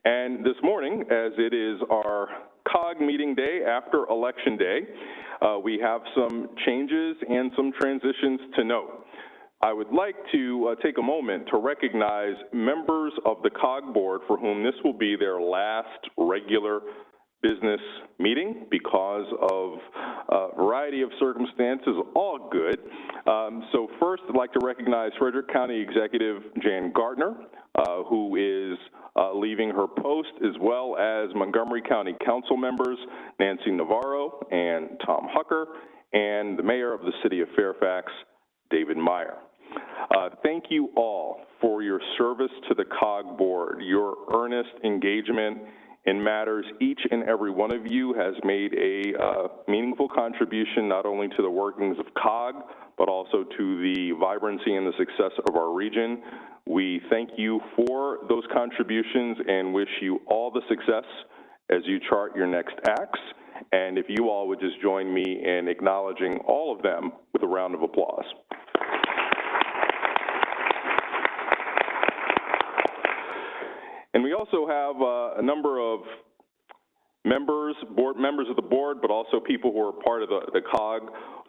And this morning, as it is our COG meeting day after Election Day, we have some changes and some transitions to note. I would like to take a moment to recognize members of the COG board for whom this will be their last regular business meeting because of a variety of circumstances, all good. So first, I'd like to recognize Frederick County Executive Jan Gardner, who is leaving her post, as well as Montgomery County Council members Nancy Navarro and Tom Hucker, and the Mayor of the City of Fairfax, David Meyer. Thank you all for your service to the COG board. Your earnest engagement in matters each and every one of you has made a meaningful contribution not only to the workings of COG, but also to the vibrancy and the success of our region. We thank you for those contributions and wish you all the success as you chart your next acts. And if you all would just join me in acknowledging all of them with a round of applause. And we also have a number of board members of the board, but also people who are part of the COG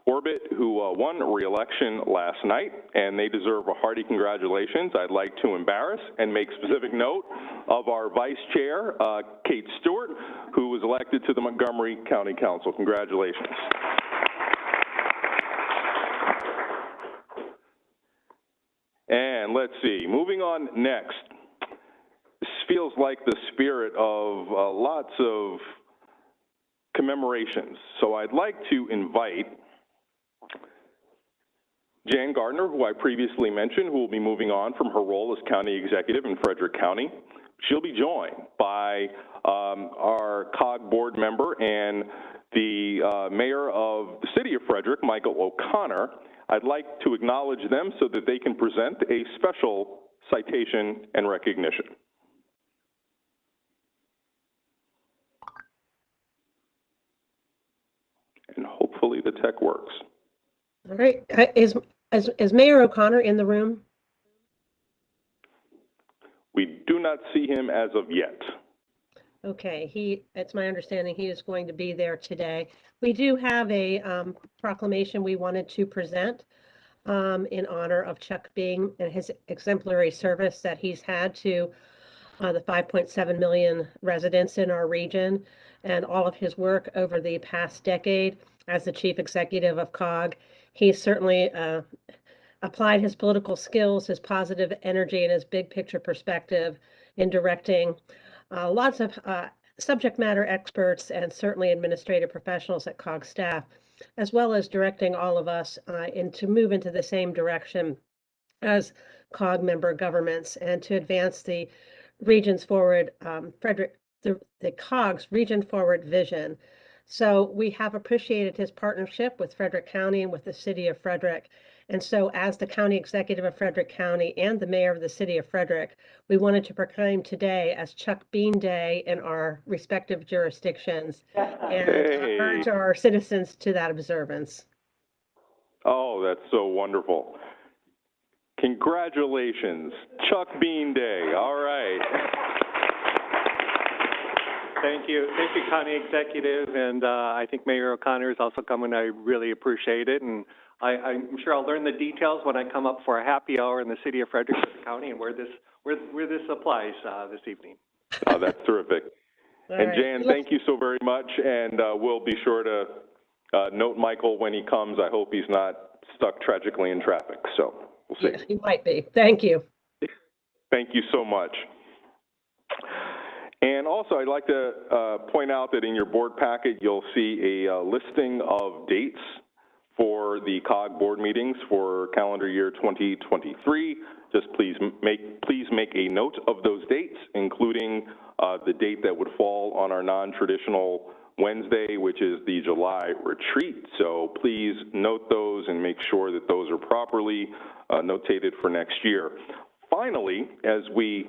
orbit who won re-election last night, and they deserve a hearty congratulations. I'd like to embarrass and make specific note of our vice chair, Kate Stewart, who was elected to the Montgomery County Council. Congratulations. And let's see, moving on next. This feels like the spirit of lots of commemorations. So I'd like to invite Jan Gardner, who I previously mentioned, who will be moving on from her role as county executive in Frederick County. She'll be joined by our COG board member and the mayor of the city of Frederick, Michael O'Connor. I'd like to acknowledge them so that they can present a special citation and recognition. And hopefully the tech works. All right. Is Mayor O'Connor in the room? We do not see him as of yet. Okay. It's my understanding he is going to be there today. We do have a proclamation we wanted to present in honor of Chuck Bing and his exemplary service that he's had to the 5.7 million residents in our region, and all of his work over the past decade as the chief executive of COG. He certainly applied his political skills, his positive energy, and his big picture perspective in directing lots of subject matter experts and certainly administrative professionals at COG staff, as well as directing all of us to move into the same direction as COG member governments and to advance the region's forward, the COG's region forward vision. So we have appreciated his partnership with Frederick County and with the city of Frederick. And so as the county executive of Frederick County and the mayor of the city of Frederick, we wanted to proclaim today as Chuck Bean Day in our respective jurisdictions and urge our citizens to that observance. Oh, that's so wonderful. Congratulations, Chuck Bean Day. All right. Thank you, County Executive, and I think Mayor O'Connor is also coming. I really appreciate it, and I'm sure I'll learn the details when I come up for a happy hour in the city of Frederick County and where this applies this evening. Oh, that's terrific. And right. Jan, thank you so very much, and we'll be sure to note Michael when he comes. I hope he's not stuck tragically in traffic. So. We'll see. Yeah, he might be. Thank you. Thank you so much. And also, I'd like to point out that in your board packet, you'll see a listing of dates for the COG board meetings for calendar year 2023. Just please make a note of those dates, including the date that would fall on our non-traditional Wednesday, which is the July retreat. So please note those and make sure that those are properly notated for next year. Finally, as we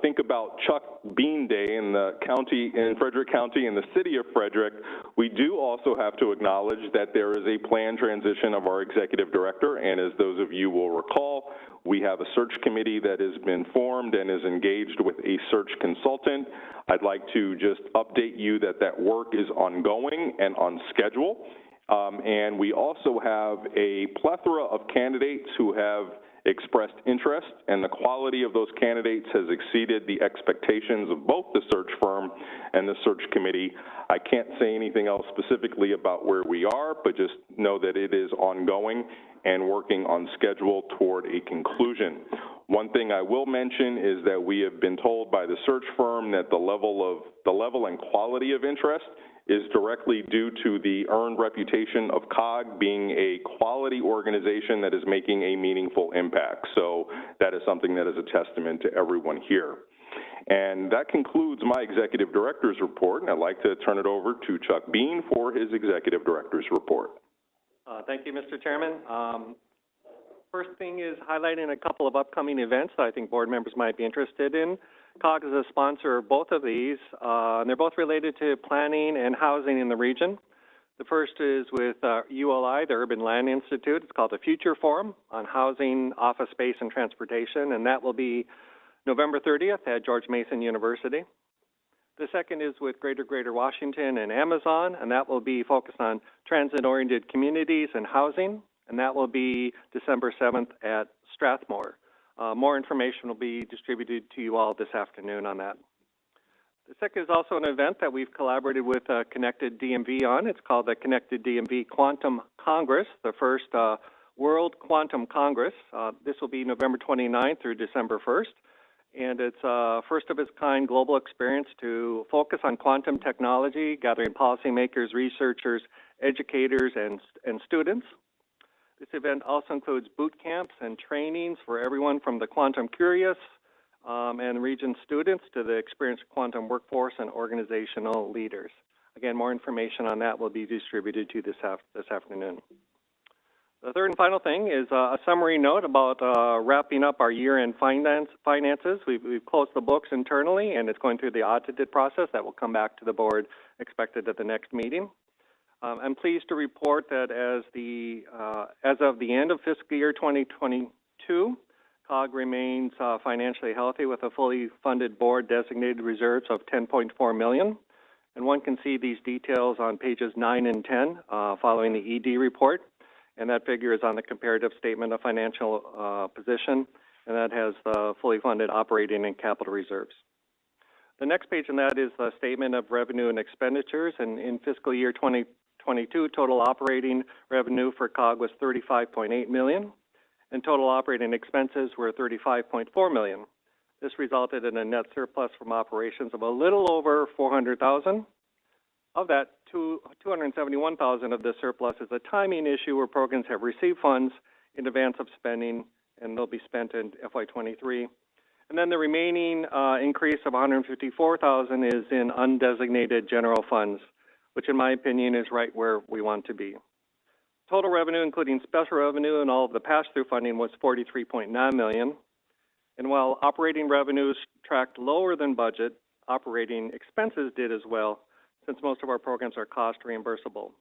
think about Chuck Bean Day in the county, in Frederick County, in the city of Frederick, we do also have to acknowledge that there is a planned transition of our executive director, and as those of you will recall, We have a search committee that has been formed and is engaged with a search consultant. I'd like to just update you that that work is ongoing and on schedule. And we also have a plethora of candidates who have expressed interest, and the quality of those candidates has exceeded the expectations of both the search firm and the search committee. I can't say anything else specifically about where we are, but just know that it is ongoing and working on schedule toward a conclusion. One thing I will mention is that we have been told by the search firm that the level and quality of interest is directly due to the earned reputation of COG being a quality organization that is making a meaningful impact. So that is something that is a testament to everyone here. And that concludes my executive director's report, and I'd like to turn it over to Chuck Bean for his executive director's report. Thank you, Mr. Chairman. First thing is highlighting a couple of upcoming events that I think board members might be interested in. COG is a sponsor of both of these, and they're both related to planning and housing in the region. The first is with ULI, the Urban Land Institute. It's called the Future Forum on Housing, Office Space, and Transportation, and that will be November 30th at George Mason University. The second is with Greater Washington and Amazon, and that will be focused on transit-oriented communities and housing, and that will be December 7th at Strathmore. More information will be distributed to you all this afternoon on that. The second is also an event that we've collaborated with Connected DMV on. It's called the Connected DMV Quantum Congress, the first World Quantum Congress. This will be November 29th through December 1st. And it's a first of its kind global experience to focus on quantum technology, gathering policymakers, researchers, educators, and students. This event also includes boot camps and trainings for everyone from the quantum curious and region students to the experienced quantum workforce and organizational leaders. Again, more information on that will be distributed to you this afternoon. The third and final thing is a summary note about wrapping up our year-end finances. We've closed the books internally, and it's going through the audited process that will come back to the board expected at the next meeting. I'm pleased to report that as of the end of fiscal year 2022, COG remains financially healthy with a fully funded board designated reserves of $10.4 million. And one can see these details on pages 9 and 10 following the ED report. And that figure is on the comparative statement of financial position, and that has the fully funded operating and capital reserves. The next page in that is the statement of revenue and expenditures, and in fiscal year 2022, total operating revenue for COG was $35.8 million, and total operating expenses were $35.4 million. This resulted in a net surplus from operations of a little over $400,000. Of that, $271,000 of this surplus is a timing issue where programs have received funds in advance of spending, and they'll be spent in FY23. And then the remaining increase of $154,000 is in undesignated general funds, which in my opinion is right where we want to be. Total revenue, including special revenue and all of the pass-through funding, was $43.9 million. And while operating revenues tracked lower than budget, operating expenses did as well, since most of our programs are cost reimbursable.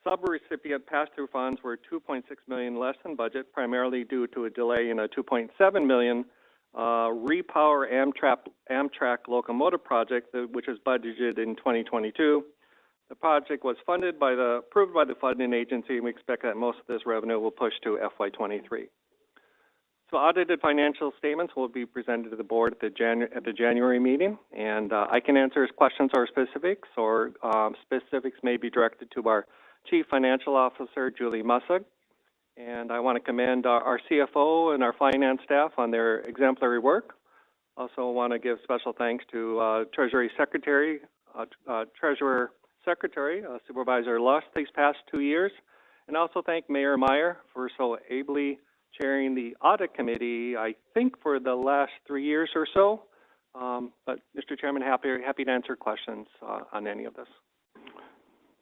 Sub-recipient pass-through funds were $2.6 million less than budget, primarily due to a delay in a $2.7 million repower Amtrak locomotive project, which is budgeted in 2022. The project was approved by the funding agency, and we expect that most of this revenue will push to FY23. So audited financial statements will be presented to the board at the January meeting, and I can answer questions or specifics may be directed to our Chief Financial Officer, Julie Mussig. And I want to commend our CFO and our finance staff on their exemplary work. Also want to give special thanks to Treasurer Secretary Supervisor Lust these past 2 years, and also thank Mayor Meyer for so ably chairing the audit committee, I think, for the last 3 years or so. But Mr. Chairman, happy to answer questions on any of this.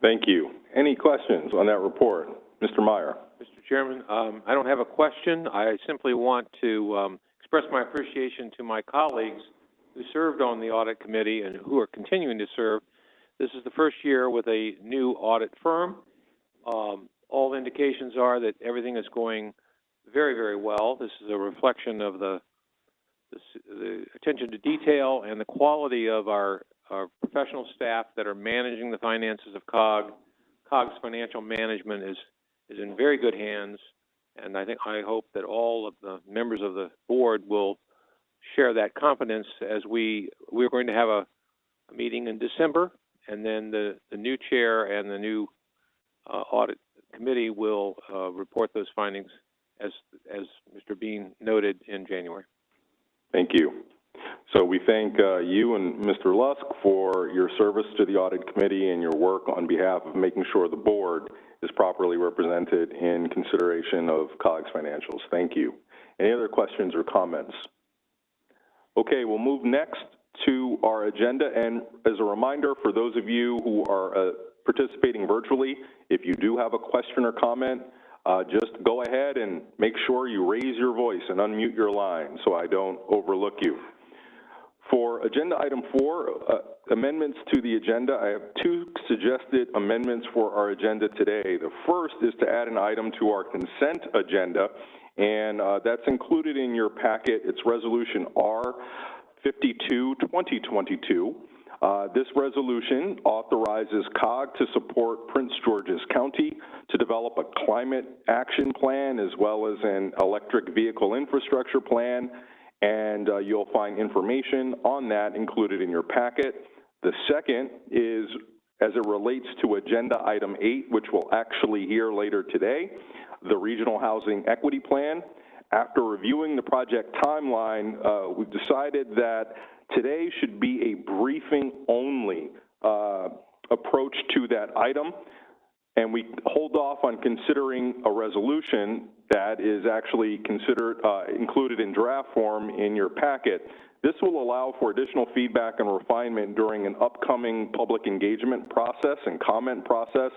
Thank you. Any questions on that report? Mr. Meyer. Mr. Chairman, I don't have a question. I simply want to express my appreciation to my colleagues who served on the audit committee and who are continuing to serve. This is the first year with a new audit firm. All indications are that everything is going very, very well. This is a reflection of the attention to detail and the quality of our professional staff that are managing the finances of COG. COG's financial management is in very good hands, and I hope that all of the members of the board will share that confidence as we're going to have a meeting in December, and then the new chair and the new audit committee will report those findings as Mr. Bean noted in January. Thank you. So we thank you and Mr. Lusk for your service to the audit committee and your work on behalf of making sure the board is properly represented in consideration of COG's financials. Thank you. Any other questions or comments? Okay, we'll move next to our agenda. And as a reminder, for those of you who are participating virtually, if you do have a question or comment, just go ahead and make sure you raise your voice and unmute your line so I don't overlook you. For agenda item 4, amendments to the agenda, I have 2 suggested amendments for our agenda today. The first is to add an item to our consent agenda, and that's included in your packet. It's Resolution R52, 2022. This resolution authorizes COG to support Prince George's County to develop a climate action plan as well as an electric vehicle infrastructure plan, and you'll find information on that included in your packet. The second is as it relates to agenda item 8, which we'll actually hear later today, the Regional Housing Equity Plan. After reviewing the project timeline, we've decided that today should be a briefing-only approach to that item, and we hold off on considering a resolution that is actually included in draft form in your packet. This will allow for additional feedback and refinement during an upcoming public engagement process and comment process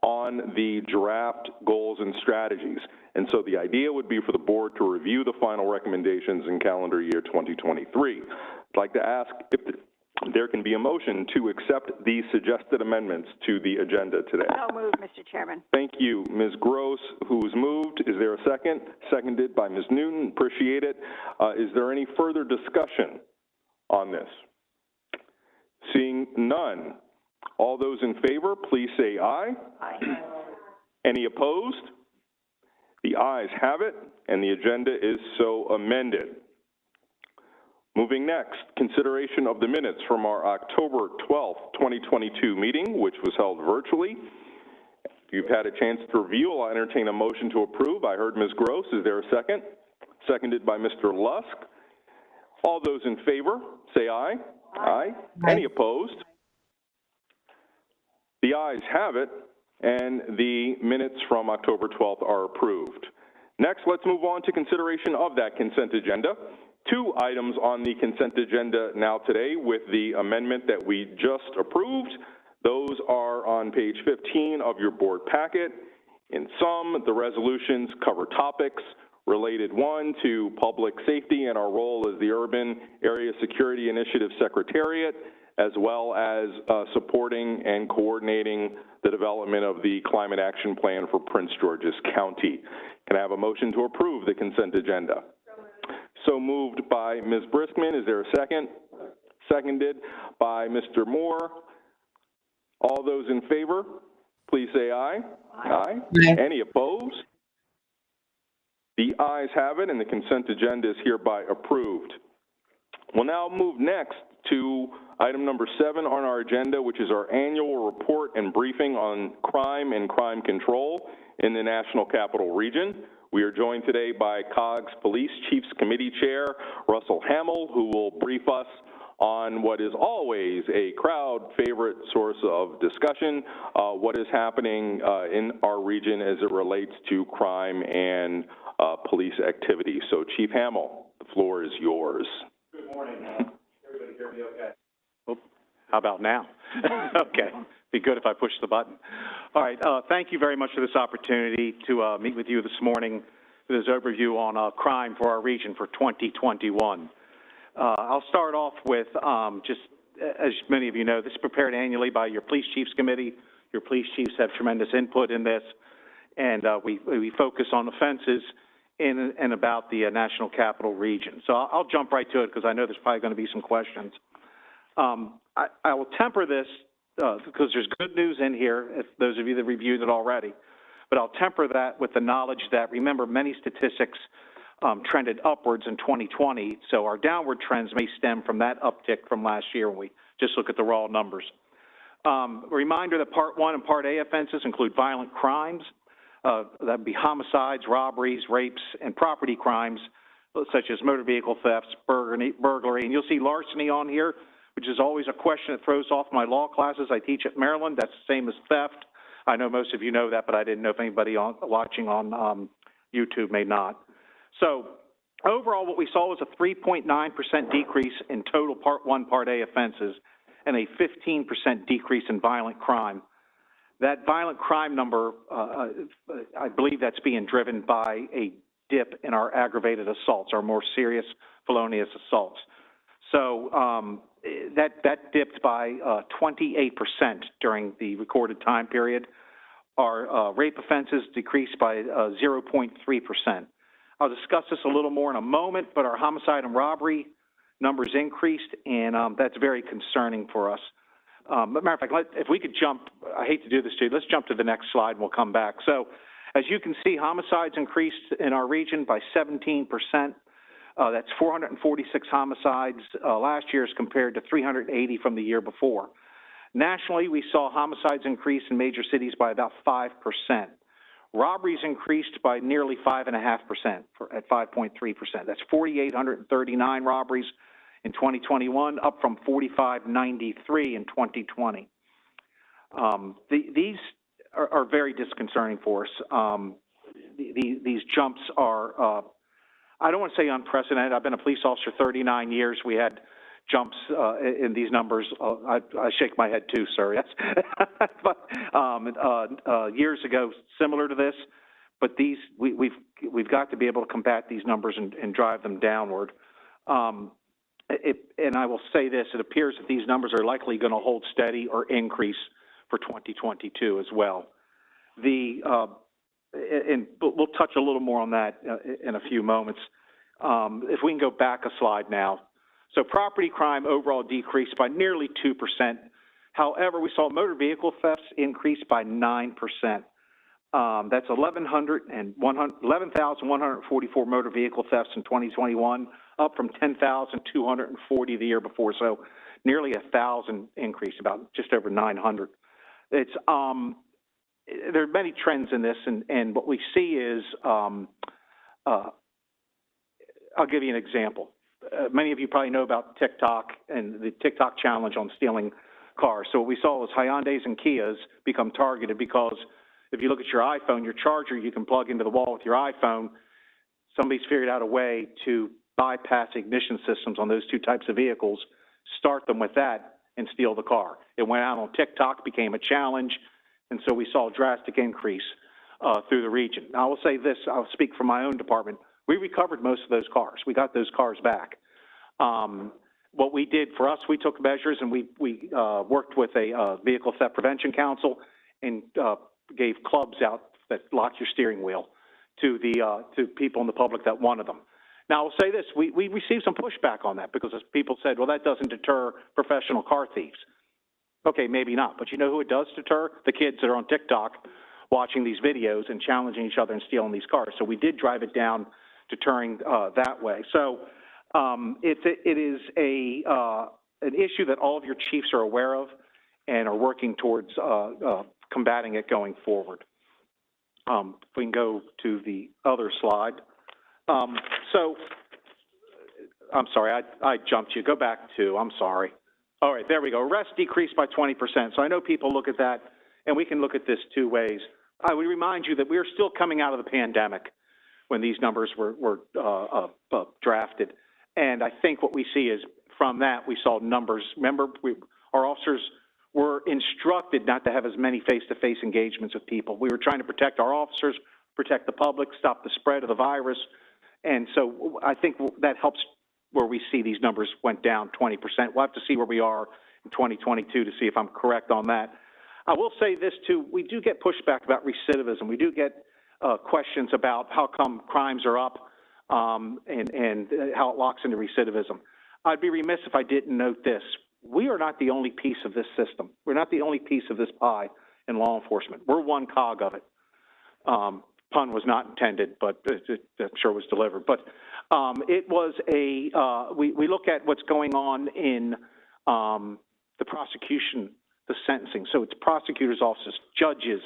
on the draft goals and strategies. And so the idea would be for the board to review the final recommendations in calendar year 2023. I'd like to ask if there can be a motion to accept these suggested amendments to the agenda today. So moved, Mr. Chairman. Thank you, Ms. Gross, who's moved. Is there a second? Seconded by Ms. Newton. Appreciate it. Is there any further discussion on this? Seeing none. All those in favor, please say aye. Aye. Any opposed? The ayes have it, and the agenda is so amended. Moving next, consideration of the minutes from our October 12th, 2022 meeting, which was held virtually. If you've had a chance to review, I'll entertain a motion to approve. I heard Ms. Gross. Is there a second? Seconded by Mr. Lusk. All those in favor, say aye. Aye. Aye. Any opposed? The ayes have it, and the minutes from October 12th are approved. Next, let's move on to consideration of that consent agenda. 2 items on the consent agenda now today with the amendment that we just approved. Those are on page 15 of your board packet. In sum, the resolutions cover topics related, 1, to public safety and our role as the Urban Area Security Initiative Secretariat, as well as supporting and coordinating the development of the Climate Action Plan for Prince George's County. Can I have a motion to approve the consent agenda? So moved by Ms. Briskman. Is there a second? Seconded by Mr. Moore. All those in favor, please say aye. Aye. Aye. Any opposed? The ayes have it, and the consent agenda is hereby approved. We'll now move next to item number 7 on our agenda, which is our annual report and briefing on crime and crime control in the National Capital Region. We are joined today by COG's Police Chiefs Committee Chair, Russell Hamill, who will brief us on what is always a crowd favorite source of discussion, what is happening in our region as it relates to crime and police activity. So Chief Hamill, the floor is yours. Good morning. Everybody hear me okay? Oh, how about now? Okay. Be good if I push the button. All right. Thank you very much for this opportunity to meet with you this morning for this overview on crime for our region for 2021. I'll start off with just, as many of you know, this is prepared annually by your Police Chiefs Committee. Your police chiefs have tremendous input in this, and we focus on offenses in and about the National Capital Region. So I'll jump right to it because I know there's probably going to be some questions. I will temper this because there's good news in here, if those of you that reviewed it already, but I'll temper that with the knowledge that, remember, many statistics trended upwards in 2020, so our downward trends may stem from that uptick from last year when we just look at the raw numbers. A reminder that Part 1 and Part A offenses include violent crimes, that would be homicides, robberies, rapes, and property crimes, such as motor vehicle thefts, burglary, and you'll see larceny on here, which is always a question that throws off my law classes I teach at Maryland. That's the same as theft. I know most of you know that, but I didn't know if anybody watching on YouTube may not. So overall, what we saw was a 3.9% decrease in total Part 1, Part A offenses, and a 15% decrease in violent crime. That violent crime number, I believe that's being driven by a dip in our aggravated assaults, our more serious felonious assaults. So that dipped by 28% during the recorded time period. Our rape offenses decreased by 0.3%. I'll discuss this a little more in a moment, but our homicide and robbery numbers increased, and that's very concerning for us. But matter of fact, if we could jump, I hate to do this to you, let's jump to the next slide and we'll come back. So as you can see, homicides increased in our region by 17%. That's 446 homicides last year as compared to 380 from the year before. Nationally, we saw homicides increase in major cities by about 5%. Robberies increased by nearly 5.5% at 5.3%. That's 4,839 robberies in 2021, up from 4,593 in 2020. These are very disconcerting for us. These jumps are, I don't want to say unprecedented. I've been a police officer 39 years. We had jumps in these numbers. I shake my head too, sir. Yes, but years ago, similar to this. But these, we've got to be able to combat these numbers and drive them downward. And I will say this: it appears that these numbers are likely going to hold steady or increase for 2022 as well. And we'll touch a little more on that in a few moments. If we can go back a slide now. So property crime overall decreased by nearly 2%. However, we saw motor vehicle thefts increase by 9%. That's 11,144 motor vehicle thefts in 2021, up from 10,240 the year before. So nearly 1,000 increase, about just over 900. It's there are many trends in this, and what we see is I'll give you an example. Many of you probably know about TikTok and the TikTok challenge on stealing cars. So what we saw was Hyundais and Kias become targeted because if you look at your iPhone, your charger you can plug into the wall with your iPhone. Somebody's figured out a way to bypass ignition systems on those two types of vehicles, start them with that, and steal the car. It went out on TikTok, became a challenge, and so we saw a drastic increase through the region. Now, I will say this, I'll speak from my own department. We recovered most of those cars. We got those cars back. What we did for us, we took measures and we worked with a vehicle theft prevention council and gave clubs out that lock your steering wheel to people in the public that wanted them. Now, I'll say this, we received some pushback on that because people said, well, that doesn't deter professional car thieves. Okay, maybe not, but you know who it does deter? The kids that are on TikTok watching these videos and challenging each other and stealing these cars. So we did drive it down, deterring that way. So it is an issue that all of your chiefs are aware of and are working towards combating it going forward. If we can go to the other slide. So, I'm sorry, I jumped you. Go back to, I'm sorry. All right, there we go. Arrests decreased by 20%. So I know people look at that, and we can look at this two ways. I would remind you that we are still coming out of the pandemic when these numbers were drafted. And I think what we see is from that, we saw numbers. Remember, our officers were instructed not to have as many face-to-face engagements with people. We were trying to protect our officers, protect the public, stop the spread of the virus. And so I think that helps where we see these numbers went down 20%. We'll have to see where we are in 2022 to see if I'm correct on that. I will say this too, we do get pushback about recidivism. We do get questions about how come crimes are up and how it locks into recidivism. I'd be remiss if I didn't note this. We are not the only piece of this system. We're not the only piece of this pie in law enforcement. We're one cog of it. Pun was not intended, but I'm sure it was delivered. But it was we look at what's going on in the prosecution, the sentencing. So it's prosecutors' offices, judges,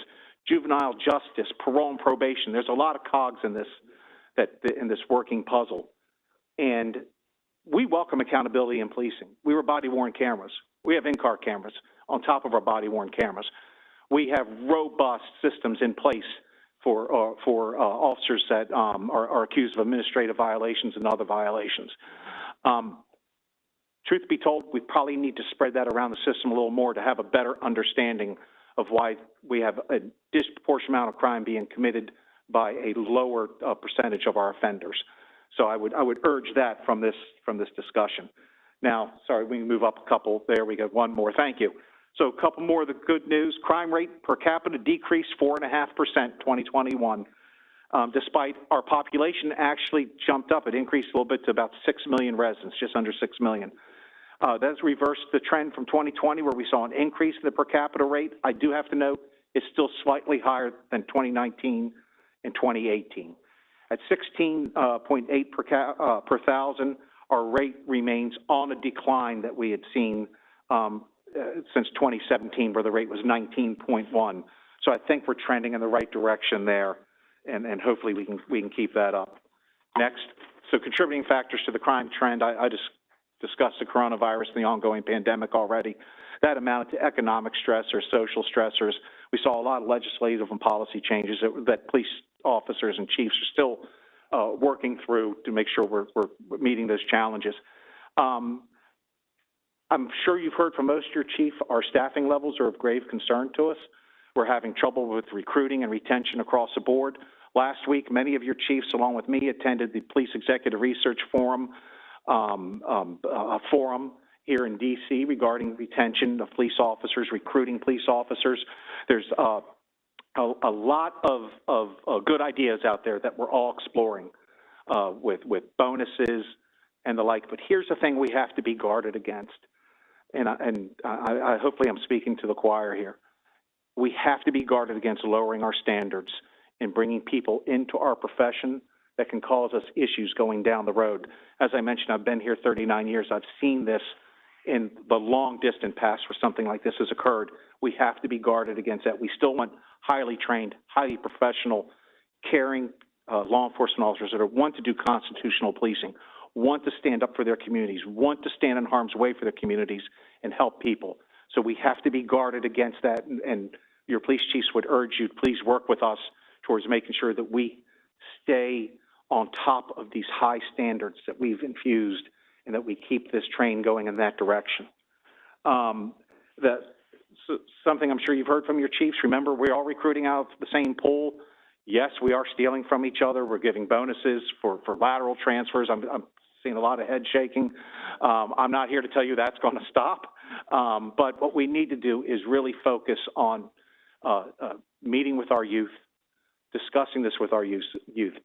juvenile justice, parole and probation. There's a lot of cogs in this working puzzle. And we welcome accountability in policing. We were body-worn cameras. We have in-car cameras on top of our body-worn cameras. We have robust systems in place for officers that are accused of administrative violations and other violations. Truth be told, we probably need to spread that around the system a little more to have a better understanding of why we have a disproportionate amount of crime being committed by a lower percentage of our offenders. So I would urge that from this discussion. Now, sorry, we can move up a couple. There we go. One more. Thank you. So a couple more of the good news. Crime rate per capita decreased 4.5% 2021. Despite our population actually jumped up. It increased a little bit to about 6 million residents, just under 6 million. That's reversed the trend from 2020 where we saw an increase in the per capita rate. I do have to note it's still slightly higher than 2019 and 2018. At 16.8 per thousand, our rate remains on a decline that we had seen since 2017, where the rate was 19.1. So I think we're trending in the right direction there, and hopefully we can keep that up. Next, so contributing factors to the crime trend, I just discussed the coronavirus and the ongoing pandemic already. That amounted to economic stressors, social stressors. We saw a lot of legislative and policy changes that police officers and chiefs are still working through to make sure we're meeting those challenges. I'm sure you've heard from most of your chief, our staffing levels are of grave concern to us. We're having trouble with recruiting and retention across the board. Last week, many of your chiefs, along with me, attended the Police Executive Research Forum, a forum here in D.C. regarding retention of police officers, recruiting police officers. There's a lot of good ideas out there that we're all exploring with bonuses and the like. But here's the thing we have to be guarded against. And I hopefully I'm speaking to the choir here. We have to be guarded against lowering our standards and bringing people into our profession that can cause us issues going down the road. As I mentioned, I've been here 39 years. I've seen this in the long distant past where something like this has occurred. We have to be guarded against that. We still want highly trained, highly professional, caring law enforcement officers that want to do constitutional policing, want to stand up for their communities, want to stand in harm's way for their communities and help people. So we have to be guarded against that, and your police chiefs would urge you to please work with us towards making sure that we stay on top of these high standards that we've infused and that we keep this train going in that direction. Something I'm sure you've heard from your chiefs, remember, we're all recruiting out of the same pool. Yes, we are stealing from each other. We're giving bonuses for lateral transfers. I'm seeing a lot of head shaking. I'm not here to tell you that's going to stop. But what we need to do is really focus on meeting with our youth, discussing this with our youth,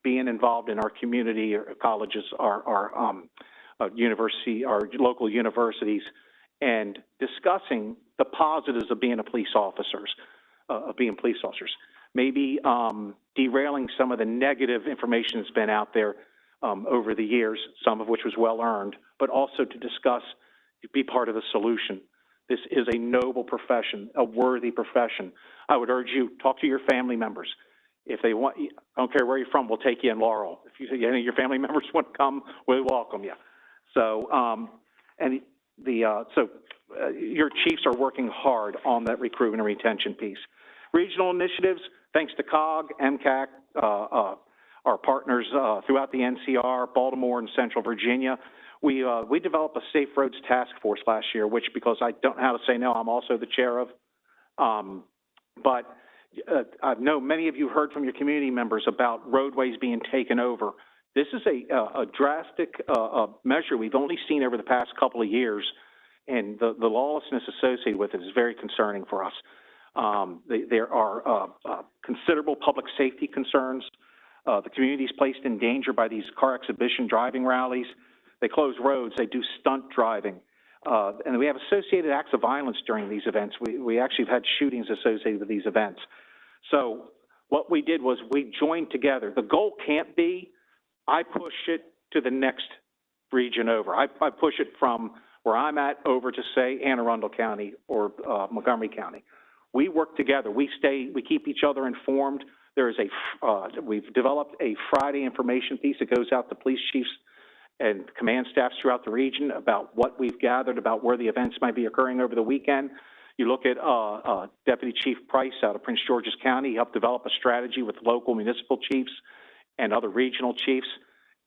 being involved in our community, our colleges, our university, our local universities, and discussing the positives of being police officers. Maybe derailing some of the negative information that's been out there over the years, some of which was well earned, but also to discuss, to be part of the solution. This is a noble profession, a worthy profession. I would urge you, talk to your family members. If they want, I don't care where you're from, we'll take you in Laurel. If any of your family members want to come, we welcome you. So, your chiefs are working hard on that recruitment and retention piece. Regional initiatives, thanks to COG, MCAC, our partners throughout the NCR, Baltimore, and Central Virginia. We developed a Safe Roads Task Force last year, which, because I don't know how to say no, I'm also the chair of. I know many of you heard from your community members about roadways being taken over. This is a drastic measure we've only seen over the past couple of years, and the lawlessness associated with it is very concerning for us. There are considerable public safety concerns. The community is placed in danger by these car exhibition driving rallies. They close roads. They do stunt driving. And we have associated acts of violence during these events. We actually have had shootings associated with these events. So what we did was we joined together. The goal can't be, I push it to the next region over. I push it from where I'm at over to, say, Anne Arundel County or Montgomery County. We work together. We keep each other informed. There is we've developed a Friday information piece that goes out to police chiefs and command staffs throughout the region about what we've gathered about where the events might be occurring over the weekend. You look at Deputy Chief Price out of Prince George's County. He helped develop a strategy with local municipal chiefs and other regional chiefs,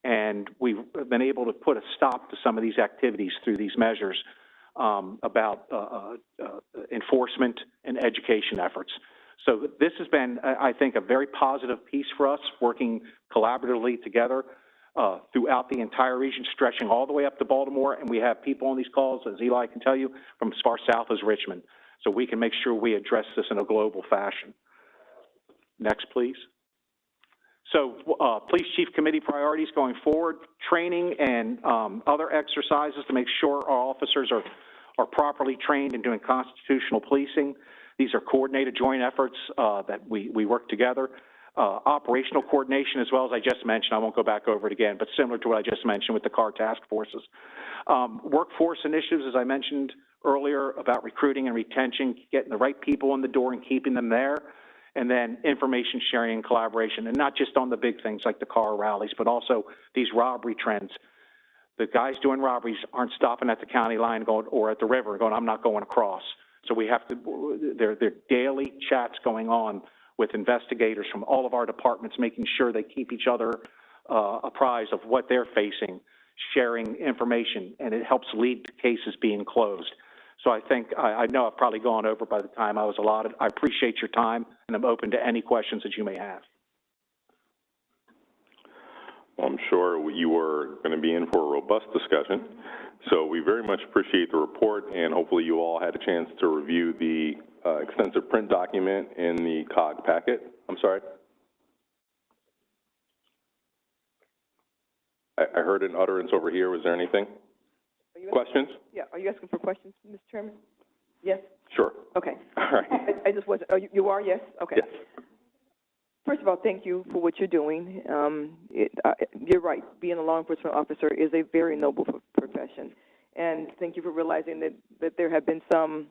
and we've been able to put a stop to some of these activities through these measures about enforcement and education efforts. So this has been, I think, a very positive piece for us, working collaboratively together throughout the entire region, stretching all the way up to Baltimore, and we have people on these calls, as Eli can tell you, from as far south as Richmond, so we can make sure we address this in a global fashion. Next, please. So Police Chief Committee priorities going forward, training and other exercises to make sure our officers are properly trained in doing constitutional policing. These are coordinated joint efforts that we work together. Operational coordination, as well as I just mentioned, I won't go back over it again, but similar to what I just mentioned with the car task forces. Workforce initiatives, as I mentioned earlier, about recruiting and retention, getting the right people in the door and keeping them there. And then information sharing and collaboration, and not just on the big things like the car rallies, but also these robbery trends. The guys doing robberies aren't stopping at the county line going, or at the river going, I'm not going across. So we have to, there are daily chats going on with investigators from all of our departments, making sure they keep each other apprised of what they're facing, sharing information, and it helps lead to cases being closed. So I think, I know I've probably gone over by the time I was allotted. I appreciate your time, and I'm open to any questions that you may have. Well, I'm sure you were going to be in for a robust discussion. So we very much appreciate the report, and hopefully you all had a chance to review the extensive print document in the COG packet. I'm sorry? I heard an utterance over here. Was there anything? Questions? Yeah, are you asking for questions, Mr. Chairman? Yes? Sure. Okay. All right. I just wasn't, you are, yes? Okay. Yes. First of all, thank you for what you're doing. You're right, being a law enforcement officer is a very noble profession. And thank you for realizing that there have been some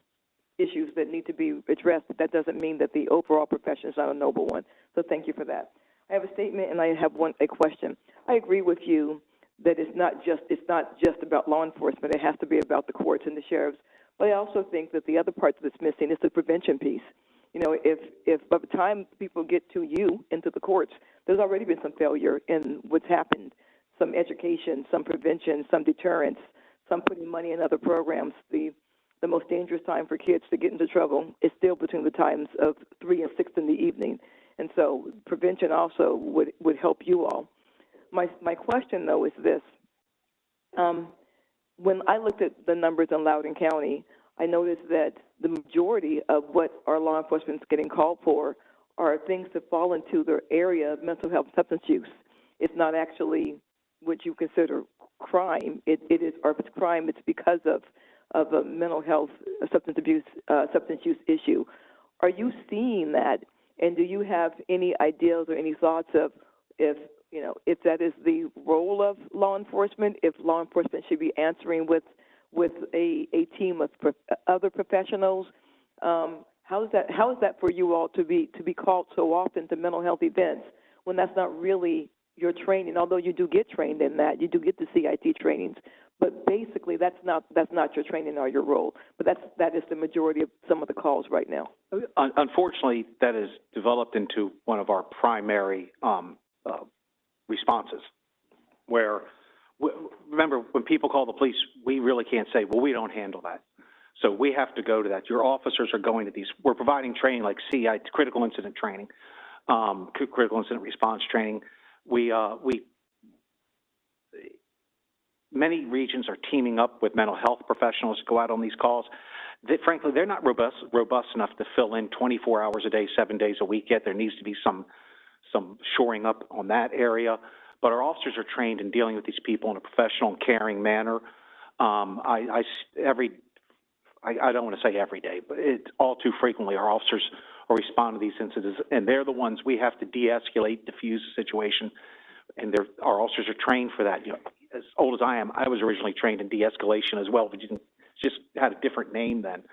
issues that need to be addressed, but that doesn't mean that the overall profession is not a noble one. So thank you for that. I have a statement and I have a question. I agree with you that it's not just about law enforcement. It has to be about the courts and the sheriffs. But I also think that the other part that's missing is the prevention piece. You know, if by the time people get to you into the courts, there's already been some failure in what's happened, some education, some prevention, some deterrence, some putting money in other programs. The most dangerous time for kids to get into trouble is still between the times of 3 and 6 in the evening. And so prevention also would help you all. My question, though, is this. When I looked at the numbers in Loudoun County, I noticed that the majority of what our law enforcement is getting called for are things that fall into their area of mental health substance use. It's not actually what you consider crime. It is, or if it's crime, it's because of a mental health, substance use issue. Are you seeing that? And do you have any ideas or any thoughts of if that is the role of law enforcement, if law enforcement should be answering with a team of other professionals? How is that for you all to be called so often to mental health events when that's not really your training? Although you do get trained in that, you do get the CIT trainings, but basically that's not your training or your role. But that is the majority of some of the calls right now. Unfortunately, that has developed into one of our primary responses, where, remember, when people call the police, we really can't say, well, we don't handle that. So we have to go to that. Your officers are going to these. We're providing training like CIT, critical incident training, critical incident response training. Many regions are teaming up with mental health professionals to go out on these calls. frankly, they're not robust enough to fill in 24 hours a day, 7 days a week yet. There needs to be some shoring up on that area. But our officers are trained in dealing with these people in a professional and caring manner. I don't want to say every day, but it's all too frequently our officers will respond to these incidents, and they're the ones we have to de-escalate, diffuse the situation, and our officers are trained for that. You know, as old as I am, I was originally trained in de-escalation as well, but just had a different name then.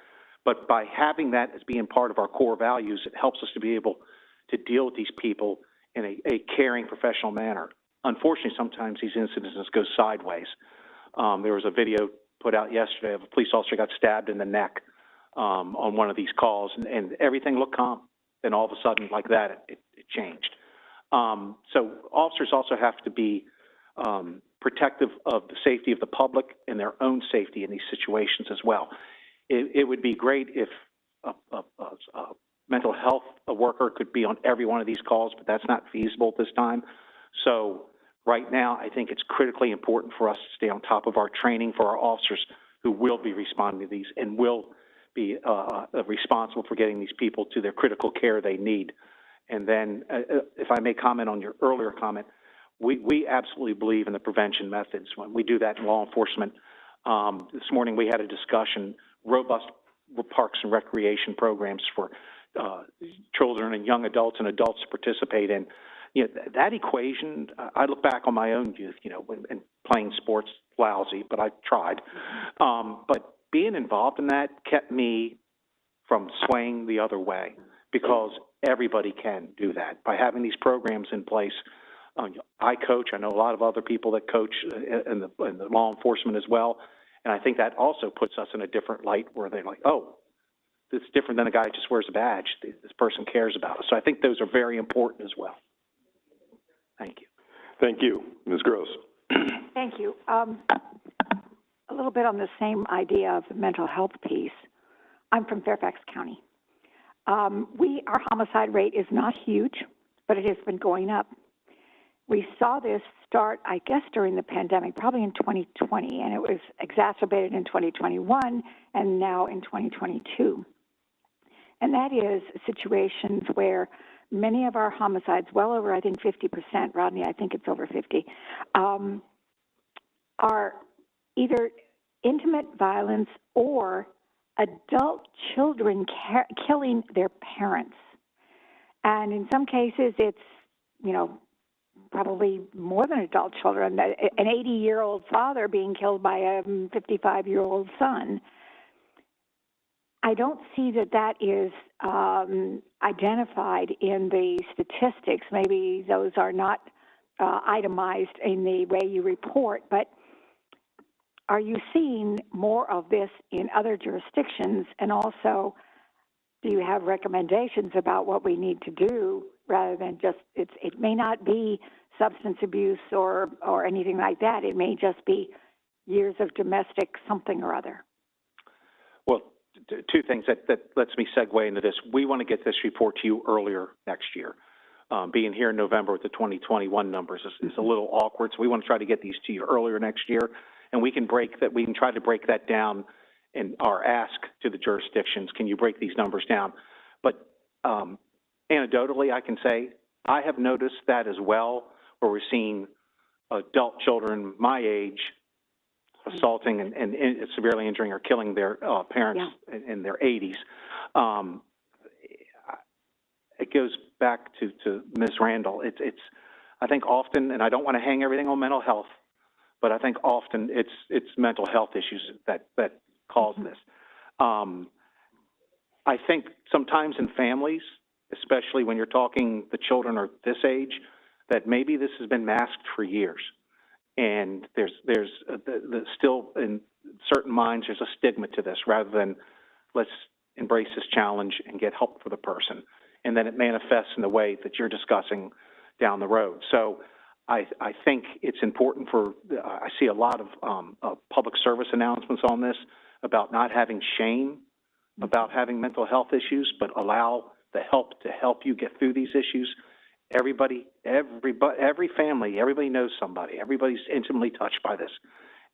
But by having that as being part of our core values, it helps us to be able to deal with these people in a caring, professional manner. Unfortunately, sometimes these incidents go sideways. There was a video put out yesterday of a police officer got stabbed in the neck on one of these calls, and everything looked calm. Then all of a sudden, like that, it changed. So officers also have to be protective of the safety of the public and their own safety in these situations as well. It would be great if a mental health worker could be on every one of these calls, but that's not feasible at this time. So right now, I think it's critically important for us to stay on top of our training for our officers who will be responding to these and will be responsible for getting these people to their critical care they need. And then, if I may comment on your earlier comment, we absolutely believe in the prevention methods. When we do that in law enforcement, this morning we had a discussion, robust parks and recreation programs for children and young adults and adults to participate in. You know, that equation, I look back on my own youth, you know, and playing sports, lousy, but I tried. But being involved in that kept me from swaying the other way, because everybody can do that. By having these programs in place, I coach, I know a lot of other people that coach in the law enforcement as well, and I think that also puts us in a different light where they're like, oh, it's different than a guy who just wears a badge. This person cares about us. So I think those are very important as well. Thank you. Thank you. Ms. Gross. Thank you. A little bit on the same idea of the mental health piece. I'm from Fairfax County. Our homicide rate is not huge, but it has been going up. We saw this start, I guess, during the pandemic, probably in 2020, and it was exacerbated in 2021 and now in 2022. And that is situations where many of our homicides, well over, I think, 50%, Rodney, I think it's over 50, are either intimate violence or adult children killing their parents. And in some cases, it's, you know, probably more than adult children, an 80-year-old father being killed by a 55-year-old son. I don't see that is identified in the statistics. Maybe those are not itemized in the way you report, but are you seeing more of this in other jurisdictions? And also, do you have recommendations about what we need to do rather than just, it may not be substance abuse or anything like that. It may just be years of domestic something or other. Well, two things that lets me segue into this. We want to get this report to you earlier next year. Being here in November with the 2021 numbers is a little awkward, so we want to try to get these to you earlier next year, and we can try to break that down in our ask to the jurisdictions. Can you break these numbers down? But anecdotally, I can say I have noticed that as well, where we're seeing adult children my age assaulting and severely injuring or killing their parents in their 80s. It goes back to Ms. Randall. It's I think often, and I don't want to hang everything on mental health, but I think often it's mental health issues that cause this. I think sometimes in families, especially when you're talking the children are this age, that maybe this has been masked for years. And there's still in certain minds, there's a stigma to this rather than let's embrace this challenge and get help for the person. And then it manifests in the way that you're discussing down the road. So I think it's important I see a lot of public service announcements on this about not having shame about having mental health issues, but allow the help to help you get through these issues. Every family, everybody knows somebody. Everybody's intimately touched by this.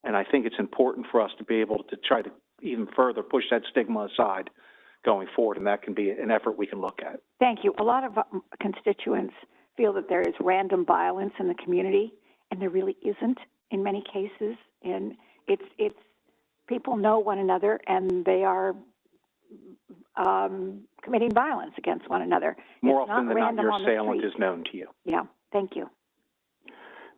And I think it's important for us to be able to try to even further push that stigma aside going forward, and that can be an effort we can look at. Thank you. A lot of constituents feel that there is random violence in the community, and there really isn't in many cases. And it's people know one another, and they are committing violence against one another. More it's often not than not, random your on the assailant street. is known to you. Yeah. Thank you.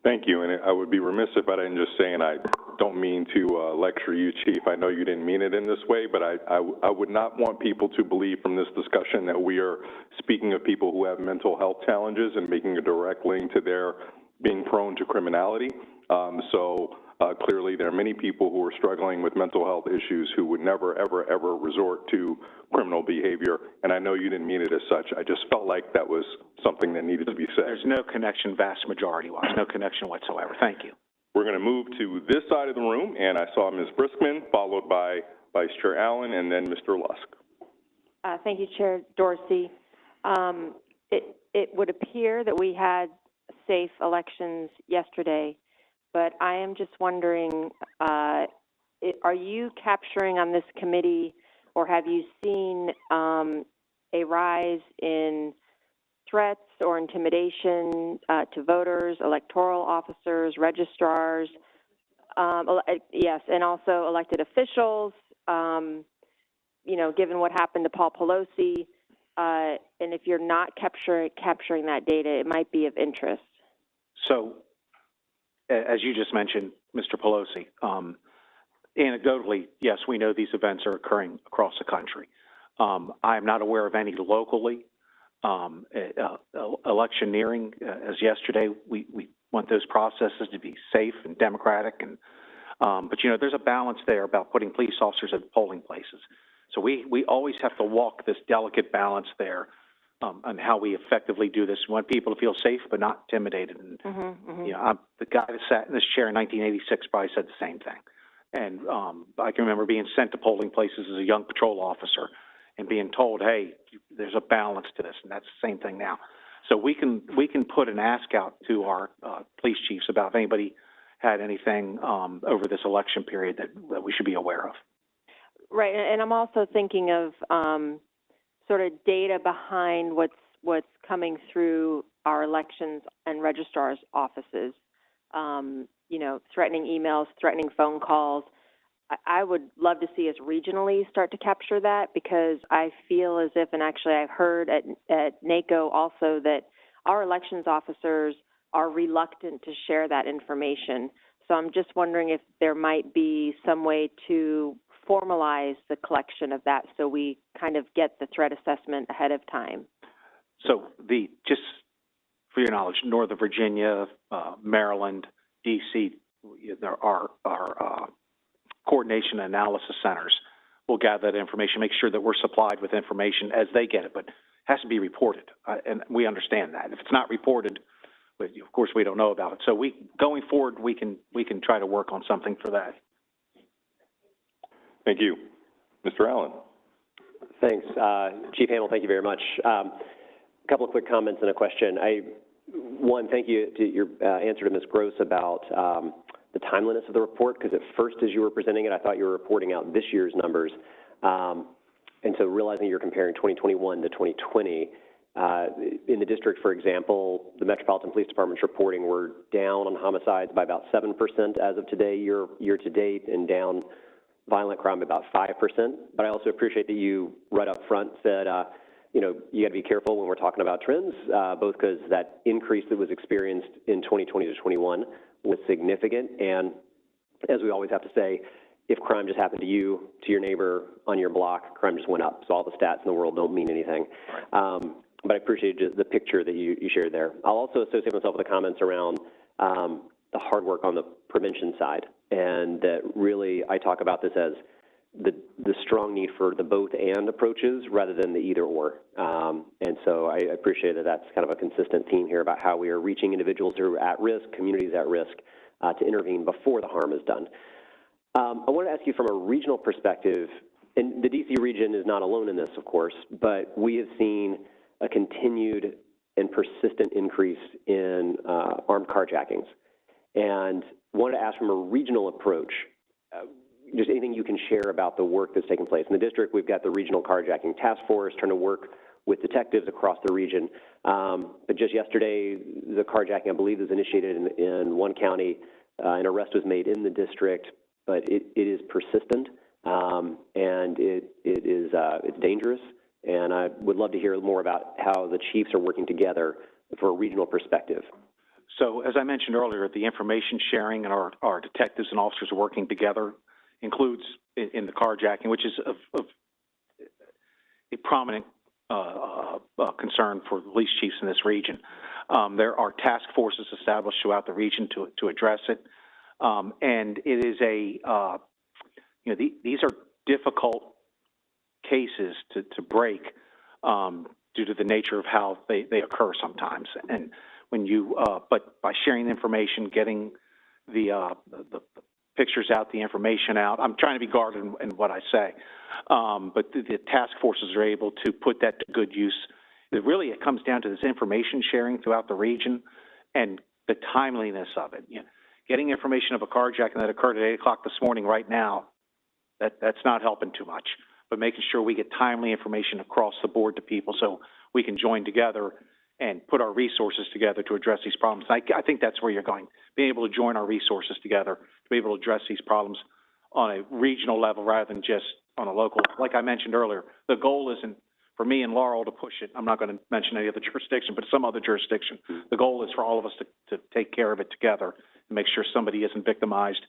Thank you, and I would be remiss if I didn't just say, and I don't mean to lecture you, Chief, I know you didn't mean it in this way, but I would not want people to believe from this discussion that we are speaking of people who have mental health challenges and making a direct link to their being prone to criminality. Clearly, there are many people who are struggling with mental health issues who would never, ever, ever resort to criminal behavior, and I know you didn't mean it as such. I just felt like that was something that needed to be said. There's no connection, vast majority-wise, no connection whatsoever. Thank you. We're going to move to this side of the room, and I saw Ms. Briskman, followed by Vice Chair Allen, and then Mr. Lusk. Thank you, Chair Dorsey. It would appear that we had safe elections yesterday, but I am just wondering, are you capturing on this committee, or have you seen a rise in threats or intimidation to voters, electoral officers, registrars, yes, and also elected officials, you know, given what happened to Paul Pelosi, and if you're not capturing that data, it might be of interest. So, as you just mentioned, Mr. Pelosi, anecdotally, yes, we know these events are occurring across the country. I am not aware of any locally. Electioneering, as yesterday, we want those processes to be safe and democratic, and but you know, there's a balance there about putting police officers at polling places. So we always have to walk this delicate balance there on how we effectively do this. We want people to feel safe but not intimidated. And you know, the guy that sat in this chair in 1986 probably said the same thing. And I can remember being sent to polling places as a young patrol officer and being told, hey, there's a balance to this, and that's the same thing now. So we can put an ask out to our police chiefs about if anybody had anything over this election period that we should be aware of. Right, and I'm also thinking of sort of data behind what's coming through our elections and registrars' offices. You know, threatening emails, threatening phone calls. I would love to see us regionally start to capture that, because I feel as if, and actually I've heard at NACO also, that our elections officers are reluctant to share that information. So I'm just wondering if there might be some way to formalize the collection of that so we kind of get the threat assessment ahead of time. So just for your knowledge, Northern Virginia, Maryland, D.C., there are coordination and analysis centers will gather that information, make sure that we're supplied with information as they get it, but it has to be reported, and we understand that. If it's not reported, of course, we don't know about it. So going forward, we can try to work on something for that. Thank you. Mr. Allen. Thanks. Chief Hamel, thank you very much. A couple of quick comments and a question. One, thank you to your answer to Ms. Gross about the timeliness of the report, because at first as you were presenting it, I thought you were reporting out this year's numbers. And so realizing you're comparing 2021 to 2020, in the district, for example, the Metropolitan Police Department's reporting we're down on homicides by about 7% as of today, year to date, and down violent crime about 5%. But I also appreciate that you right up front said, you know, you got to be careful when we're talking about trends, both because that increase that was experienced in 2020 to 21 was significant, and as we always have to say, if crime just happened to you, to your neighbor, on your block, crime just went up. So all the stats in the world don't mean anything. But I appreciate the picture that you shared there. I'll also associate myself with the comments around the hard work on the prevention side, and that really I talk about this as the strong need for the both and approaches rather than the either or. And so I appreciate that that's kind of a consistent theme here about how we are reaching individuals who are at risk, communities at risk, to intervene before the harm is done. I want to ask you from a regional perspective, and the D.C. region is not alone in this, of course, but we have seen a continued and persistent increase in armed carjackings. And wanted to ask from a regional approach, just anything you can share about the work that's taking place. In the district, we've got the Regional Carjacking Task Force trying to work with detectives across the region. But just yesterday, the carjacking, I believe, was initiated in one county. An arrest was made in the district, but it is persistent, and it's dangerous. And I would love to hear more about how the chiefs are working together for a regional perspective. So as I mentioned earlier, the information sharing and our detectives and officers working together includes in the carjacking, which is of a prominent concern for police chiefs in this region. There are task forces established throughout the region to address it, and it is these are difficult cases to break due to the nature of how they occur sometimes. And when you, but by sharing the information, getting the pictures out, the information out, I'm trying to be guarded in what I say, but the task forces are able to put that to good use. It comes down to this information sharing throughout the region and the timeliness of it. Getting information of a carjacking that occurred at 8 o'clock this morning right now, that's not helping too much, but making sure we get timely information across the board to people so we can join together and put our resources together to address these problems. I think that's where you're going, being able to join our resources together to be able to address these problems on a regional level rather than just on a local. Like I mentioned earlier, the goal isn't for me and Laurel to push it. I'm not going to mention any other jurisdiction, but some other jurisdiction. The goal is for all of us to take care of it together and make sure somebody isn't victimized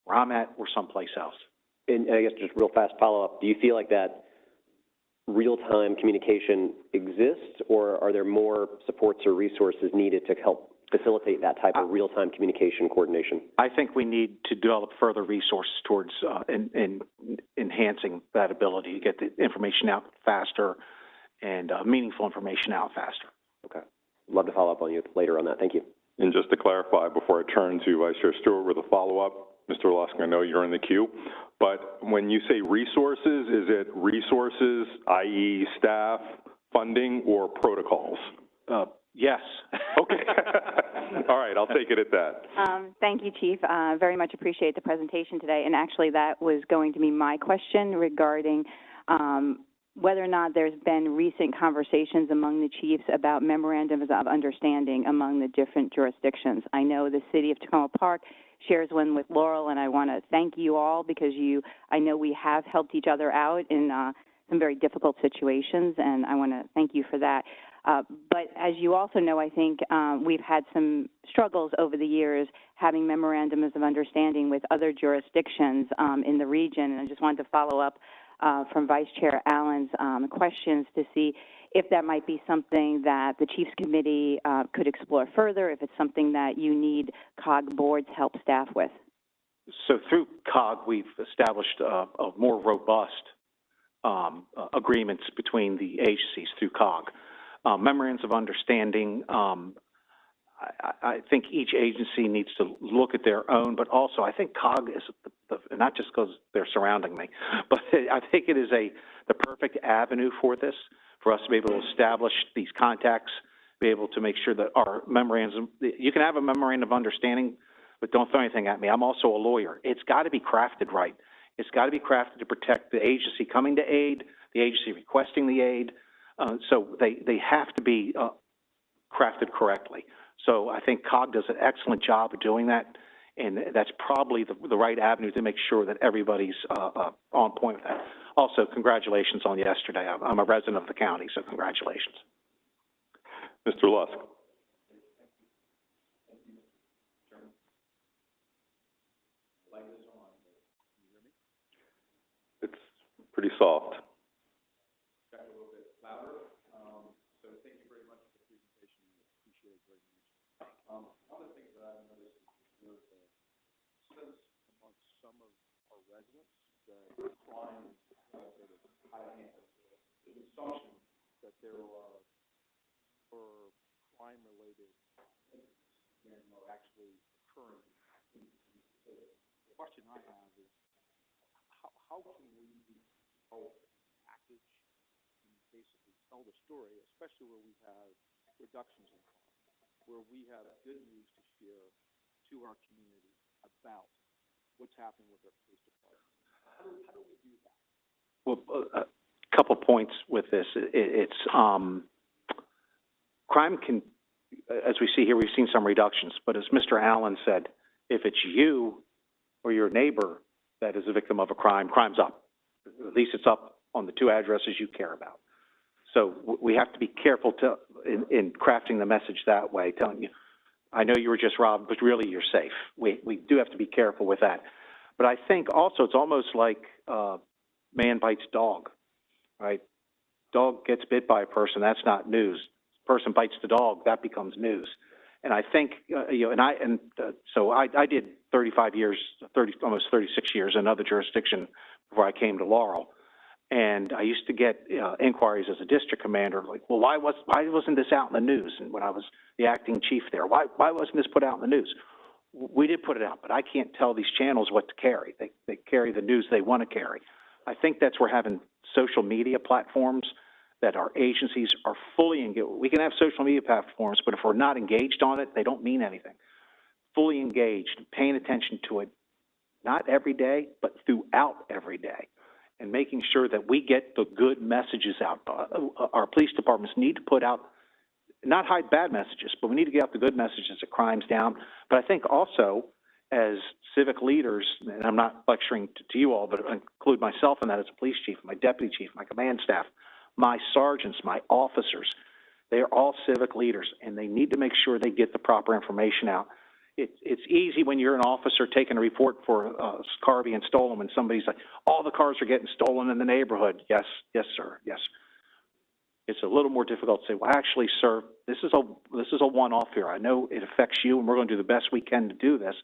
where I'm at or someplace else. And I guess just real fast follow-up, do you feel like that real-time communication exists, or are there more supports or resources needed to help facilitate that type of real-time communication coordination? I think we need to develop further resources towards enhancing that ability to get the information out faster and meaningful information out faster. Okay. Love to follow up on you later on that. Thank you. And just to clarify, before I turn to Vice Chair Stewart with a follow-up, Mr. Lusk, I know you're in the queue, but when you say resources, is it resources, i.e. staff, funding, or protocols? Yes. Okay. All right, I'll take it at that. Thank you, Chief. Very much appreciate the presentation today. And actually, that was going to be my question regarding whether or not there's been recent conversations among the chiefs about memorandums of understanding among the different jurisdictions. I know the city of Tacoma Park shares one with Laurel, and I want to thank you all because I know we have helped each other out in some very difficult situations, and I want to thank you for that. But as you also know, I think we've had some struggles over the years having memorandums of understanding with other jurisdictions in the region, and I just wanted to follow up from Vice Chair Allen's questions to see if that might be something that the Chiefs Committee could explore further, if it's something that you need COG boards help staff with. So through COG, we've established a more robust agreements between the agencies through COG. Memorandums of understanding, I think each agency needs to look at their own, but also I think COG is, not just because they're surrounding me, but I think it is the perfect avenue for this, for us to be able to establish these contacts, be able to make sure that our memorandum, you can have a memorandum of understanding, but don't throw anything at me. I'm also a lawyer. It's got to be crafted right. It's got to be crafted to protect the agency coming to aid, the agency requesting the aid. So they have to be crafted correctly. So I think COG does an excellent job of doing that, and that's probably the right avenue to make sure that everybody's on point with that. Also, congratulations on yesterday. I'm a resident of the county, so congratulations. Mr. Lusk. It's pretty soft. Crime-related actually occurring. The question I have is, how can we help package and basically tell the story, especially where we have reductions in crime, where we have good news to share to our community about what's happening with our police department? Well, a couple points with this. Crime can, as we see here, we've seen some reductions, but as Mr. Allen said, if it's you or your neighbor that is a victim of a crime, crime's up. At least it's up on the 2 addresses you care about. So we have to be careful in crafting the message that way, telling you, I know you were just robbed, but really you're safe. We do have to be careful with that. But I think also it's almost like man bites dog, right? Dog gets bit by a person, that's not news. Person bites the dog, that becomes news. And I think, so I did 35 years, almost 36 years in another jurisdiction before I came to Laurel. And I used to get inquiries as a district commander, like, well, why wasn't this out in the news? And when I was the acting chief there, why wasn't this put out in the news? We did put it out, but I can't tell these channels what to carry. They carry the news they want to carry. I think that's where having social media platforms that our agencies are fully engaged. We can have social media platforms, but if we're not engaged on it, they don't mean anything. Fully engaged, paying attention to it, not every day, but throughout every day, and making sure that we get the good messages out. Our police departments need to put out, not hide bad messages, but we need to get out the good messages that crime's down. But I think also, as civic leaders, and I'm not lecturing to you all, but I include myself in that as a police chief, my deputy chief, my command staff, my sergeants, my officers, they are all civic leaders, and they need to make sure they get the proper information out. It's easy when you're an officer taking a report for a car being stolen when somebody's like, all the cars are getting stolen in the neighborhood. Yes, sir, yes. It's a little more difficult to say, well, actually, sir, this is a one-off here. I know it affects you, and we're going to do the best we can to do this,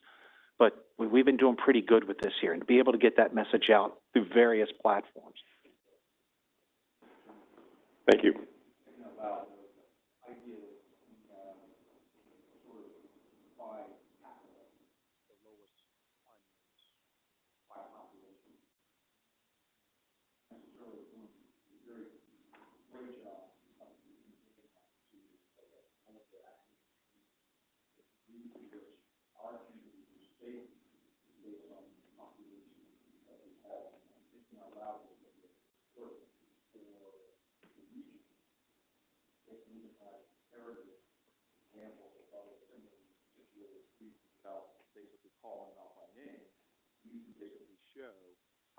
but we've been doing pretty good with this here, and to be able to get that message out through various platforms. Thank you.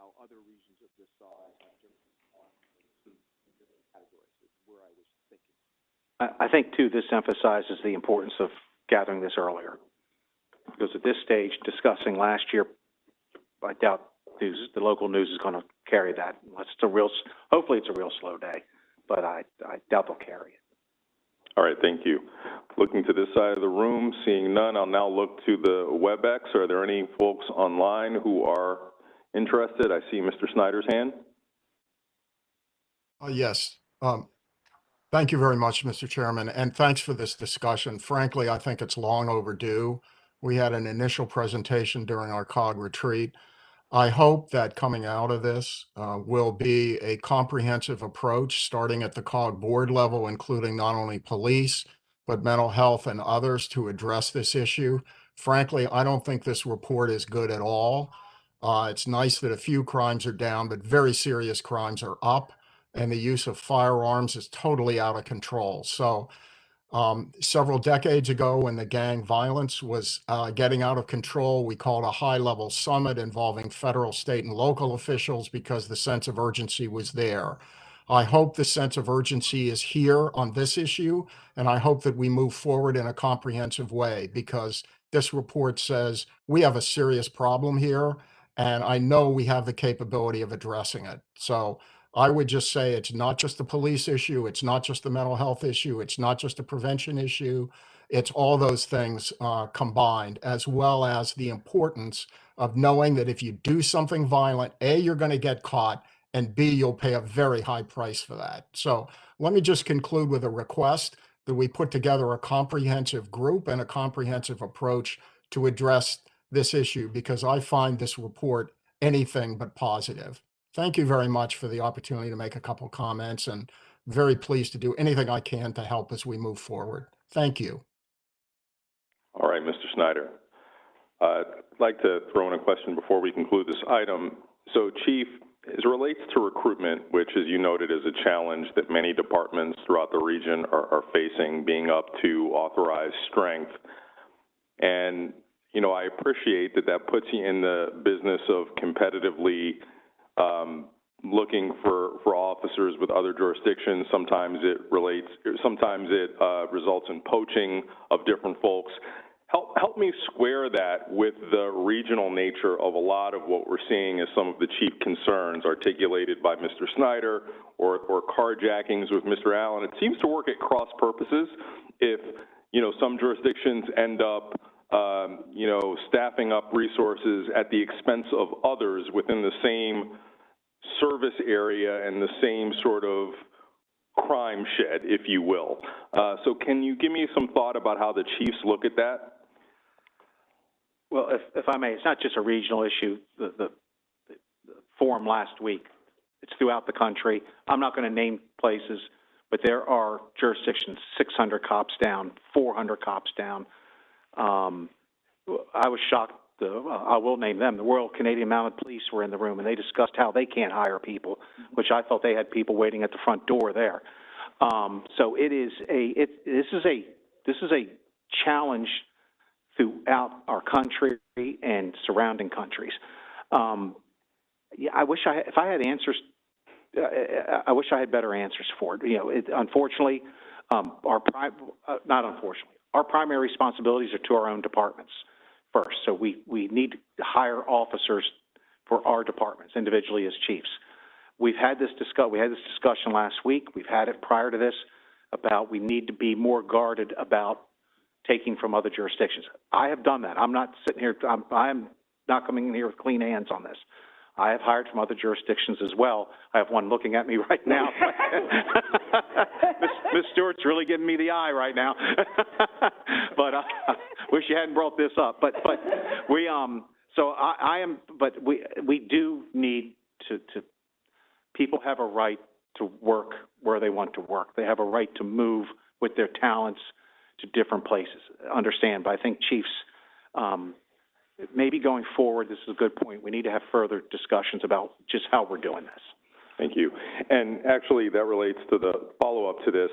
How other regions of this size have different categories is where I was thinking. I think, too, this emphasizes the importance of gathering this earlier. Because at this stage, discussing last year, I doubt the local news is going to carry that. Hopefully it's a real slow day, but I doubt they'll carry it. All right, thank you. Looking to this side of the room, seeing none, I'll now look to the WebEx. Are there any folks online who are interested? I see Mr. Snyder's hand. Yes. Thank you very much, Mr. Chairman, and thanks for this discussion. Frankly, I think it's long overdue. We had an initial presentation during our COG retreat. I hope that coming out of this will be a comprehensive approach, starting at the COG board level, including not only police, but mental health and others to address this issue. Frankly, I don't think this report is good at all. It's nice that a few crimes are down, but very serious crimes are up, and the use of firearms is totally out of control. So several decades ago, when the gang violence was getting out of control, we called a high-level summit involving federal, state, and local officials because the sense of urgency was there. I hope the sense of urgency is here on this issue, and I hope that we move forward in a comprehensive way, because this report says we have a serious problem here, and I know we have the capability of addressing it. So I would just say it's not just the police issue, it's not just the mental health issue, it's not just a prevention issue, it's all those things combined, as well as the importance of knowing that if you do something violent, A, you're going to get caught, and B, you'll pay a very high price for that. So let me just conclude with a request that we put together a comprehensive group and a comprehensive approach to address this issue, because I find this report anything but positive. Thank you very much for the opportunity to make a couple comments, and very pleased to do anything I can to help as we move forward. Thank you. All right, Mr. Snyder. I'd like to throw in a question before we conclude this item. So, Chief, as it relates to recruitment, which, as you noted, is a challenge that many departments throughout the region are facing, being up to authorized strength, and, you know, I appreciate that puts you in the business of competitively looking for officers with other jurisdictions. Sometimes it results in poaching of different folks. Help me square that with the regional nature of a lot of what we're seeing as some of the chief concerns articulated by Mr. Snyder or carjackings with Mr. Allen. It seems to work at cross purposes if, you know, some jurisdictions end up, you know, staffing up resources at the expense of others within the same service area and the same sort of crime shed, if you will. So can you give me some thought about how the chiefs look at that? Well, if I may, it's not just a regional issue. The forum last week, it's throughout the country. I'm not going to name places, but there are jurisdictions, 600 cops down, 400 cops down. I was shocked. I will name them. The Royal Canadian Mounted Police were in the room, and they discussed how they can't hire people, which I thought they had people waiting at the front door there. So this is a challenge throughout our country and surrounding countries. Yeah, if I had answers, I wish I had better answers for it. You know, unfortunately, our primary responsibilities are to our own departments first. So we need to hire officers for our departments individually as chiefs. We had this discussion last week. We've had it prior to this about we need to be more guarded about taking from other jurisdictions. I have done that. I'm not sitting here. I'm not coming in here with clean hands on this. I have hired from other jurisdictions as well. I have one looking at me right now. Ms. Stewart's really giving me the eye right now. But wish you hadn't brought this up. But we we do need to people have a right to work where they want to work. They have a right to move with their talents to different places. Understand, but I think chiefs, maybe going forward, this is a good point. We need to have further discussions about just how we're doing this. Thank you. And actually, that relates to the follow-up to this.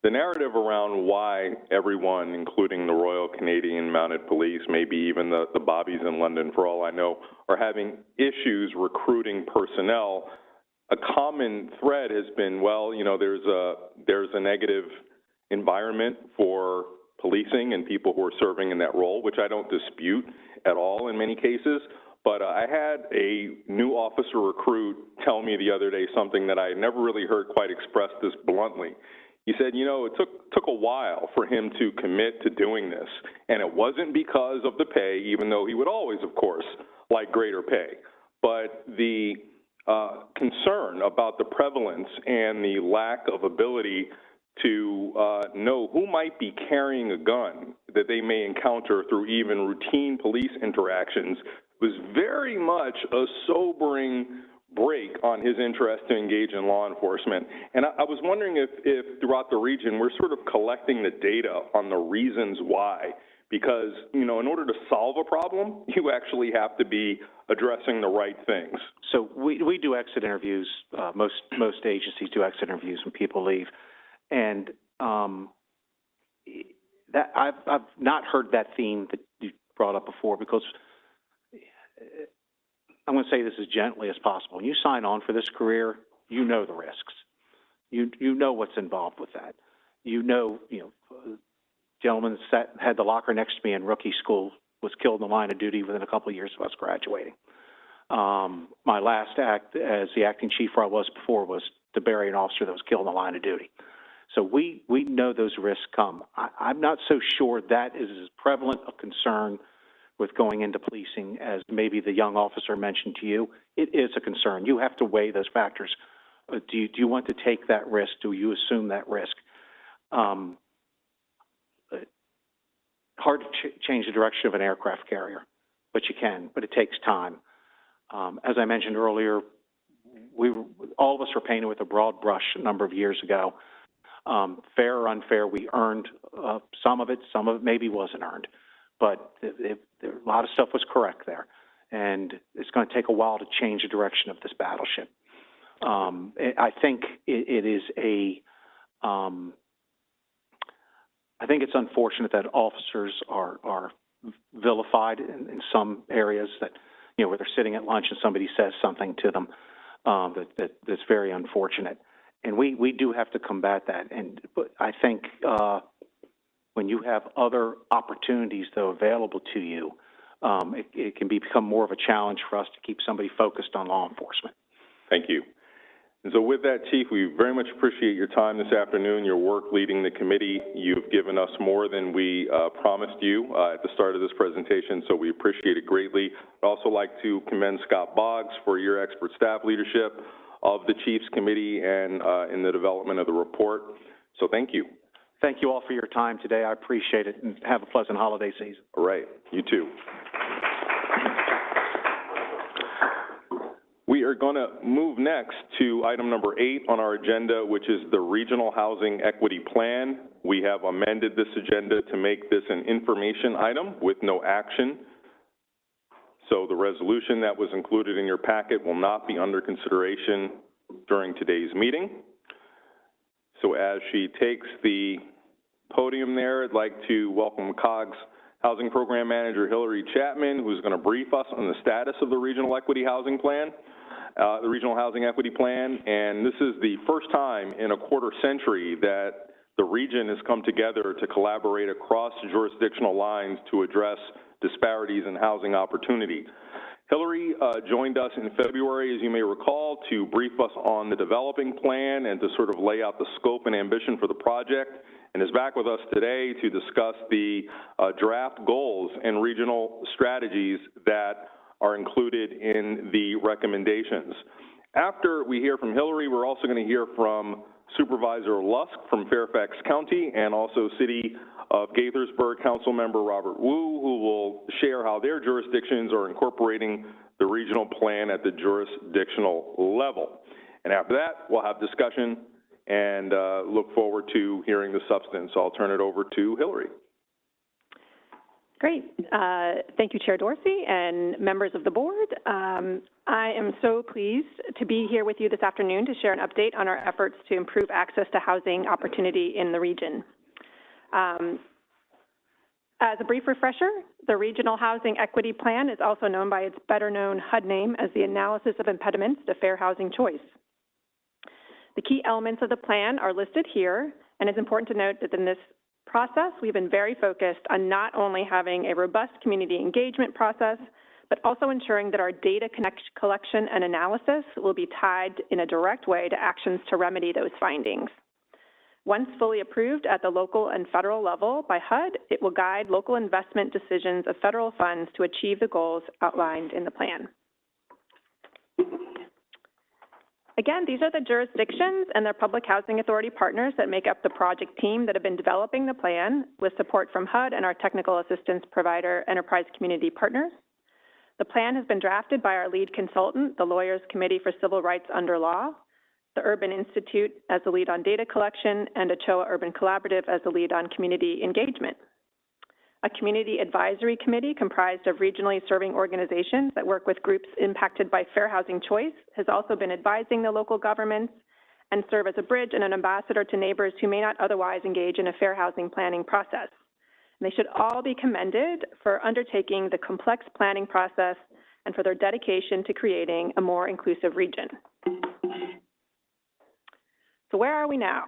The narrative around why everyone, including the Royal Canadian Mounted Police, maybe even the Bobbies in London, for all I know, are having issues recruiting personnel. A common thread has been, well, you know, there's a negative environment for policing and people who are serving in that role, which I don't dispute at all in many cases. But I had a new officer recruit tell me the other day something that I had never really heard quite expressed this bluntly. He said, you know, it took a while for him to commit to doing this, and it wasn't because of the pay, even though he would always, of course, like greater pay. But the concern about the prevalence and the lack of ability to know who might be carrying a gun that they may encounter through even routine police interactions was very much a sobering break on his interest to engage in law enforcement. And I was wondering if throughout the region we're sort of collecting the data on the reasons why, because, you know, in order to solve a problem, you actually have to be addressing the right things. So we do exit interviews. Most agencies do exit interviews when people leave. And that I've not heard that theme that you brought up before, because I'm going to say this as gently as possible. When you sign on for this career, you know the risks. You know what's involved with that. You know, gentleman had the locker next to me in rookie school, was killed in the line of duty within a couple of years of us graduating. My last act as the acting chief where I was before was to bury an officer that was killed in the line of duty. So we know those risks come. I'm not so sure that is as prevalent a concern with going into policing as maybe the young officer mentioned to you. It is a concern. You have to weigh those factors. Do you want to take that risk? Do you assume that risk? Hard to change the direction of an aircraft carrier, but you can, but it takes time. As I mentioned earlier, all of us were painted with a broad brush a number of years ago. Fair or unfair, we earned some of it maybe wasn't earned, but a lot of stuff was correct there. and it's going to take a while to change the direction of this battleship. I think it is I think it's unfortunate that officers are vilified in some areas, that, you know, where they're sitting at lunch and somebody says something to them that's very unfortunate. And we do have to combat that. But I think when you have other opportunities, though, available to you, it can become more of a challenge for us to keep somebody focused on law enforcement. Thank you. And so with that, Chief, we very much appreciate your time this afternoon, your work leading the committee. You've given us more than we promised you at the start of this presentation, so we appreciate it greatly. I'd also like to commend Scott Boggs for your expert staff leadership of the Chiefs Committee and in the development of the report. So thank you. Thank you all for your time today. I appreciate it, and have a pleasant holiday season. All right. You too. We are going to move next to item number 8 on our agenda, which is the Regional Housing Equity Plan. We have amended this agenda to make this an information item with no action. So the resolution that was included in your packet will not be under consideration during today's meeting. So as she takes the podium there, I'd like to welcome COG's Housing Program Manager Hillary Chapman, who's going to brief us on the status of the Regional Equity Housing Plan, the Regional Housing Equity Plan. And this is the first time in a quarter century that the region has come together to collaborate across jurisdictional lines to address disparities in housing opportunity. Hillary joined us in February, as you may recall, to brief us on the developing plan and to sort of lay out the scope and ambition for the project, and is back with us today to discuss the draft goals and regional strategies that are included in the recommendations. After we hear from Hillary, we're also going to hear from Supervisor Lusk from Fairfax County and also City of Gaithersburg Councilmember Robert Wu, who will share how their jurisdictions are incorporating the regional plan at the jurisdictional level. And after that, we'll have discussion and look forward to hearing the substance. So I'll turn it over to Hillary. Great. Thank you, Chair Dorsey and members of the board. I am so pleased to be here with you this afternoon to share an update on our efforts to improve access to housing opportunity in the region. As a brief refresher, the Regional Housing Equity Plan is also known by its better-known HUD name as the Analysis of Impediments to Fair Housing Choice. The key elements of the plan are listed here, and it's important to note that in this process, we've been very focused on not only having a robust community engagement process, but also ensuring that our data collection and analysis will be tied in a direct way to actions to remedy those findings. Once fully approved at the local and federal level by HUD, it will guide local investment decisions of federal funds to achieve the goals outlined in the plan. Again, these are the jurisdictions and their public housing authority partners that make up the project team that have been developing the plan with support from HUD and our technical assistance provider, Enterprise Community Partners. The plan has been drafted by our lead consultant, the Lawyers Committee for Civil Rights Under Law, the Urban Institute as the lead on data collection, and ACHOA Urban Collaborative as the lead on community engagement. A community advisory committee comprised of regionally serving organizations that work with groups impacted by fair housing choice has also been advising the local governments and serve as a bridge and an ambassador to neighbors who may not otherwise engage in a fair housing planning process. And they should all be commended for undertaking the complex planning process and for their dedication to creating a more inclusive region. So where are we now?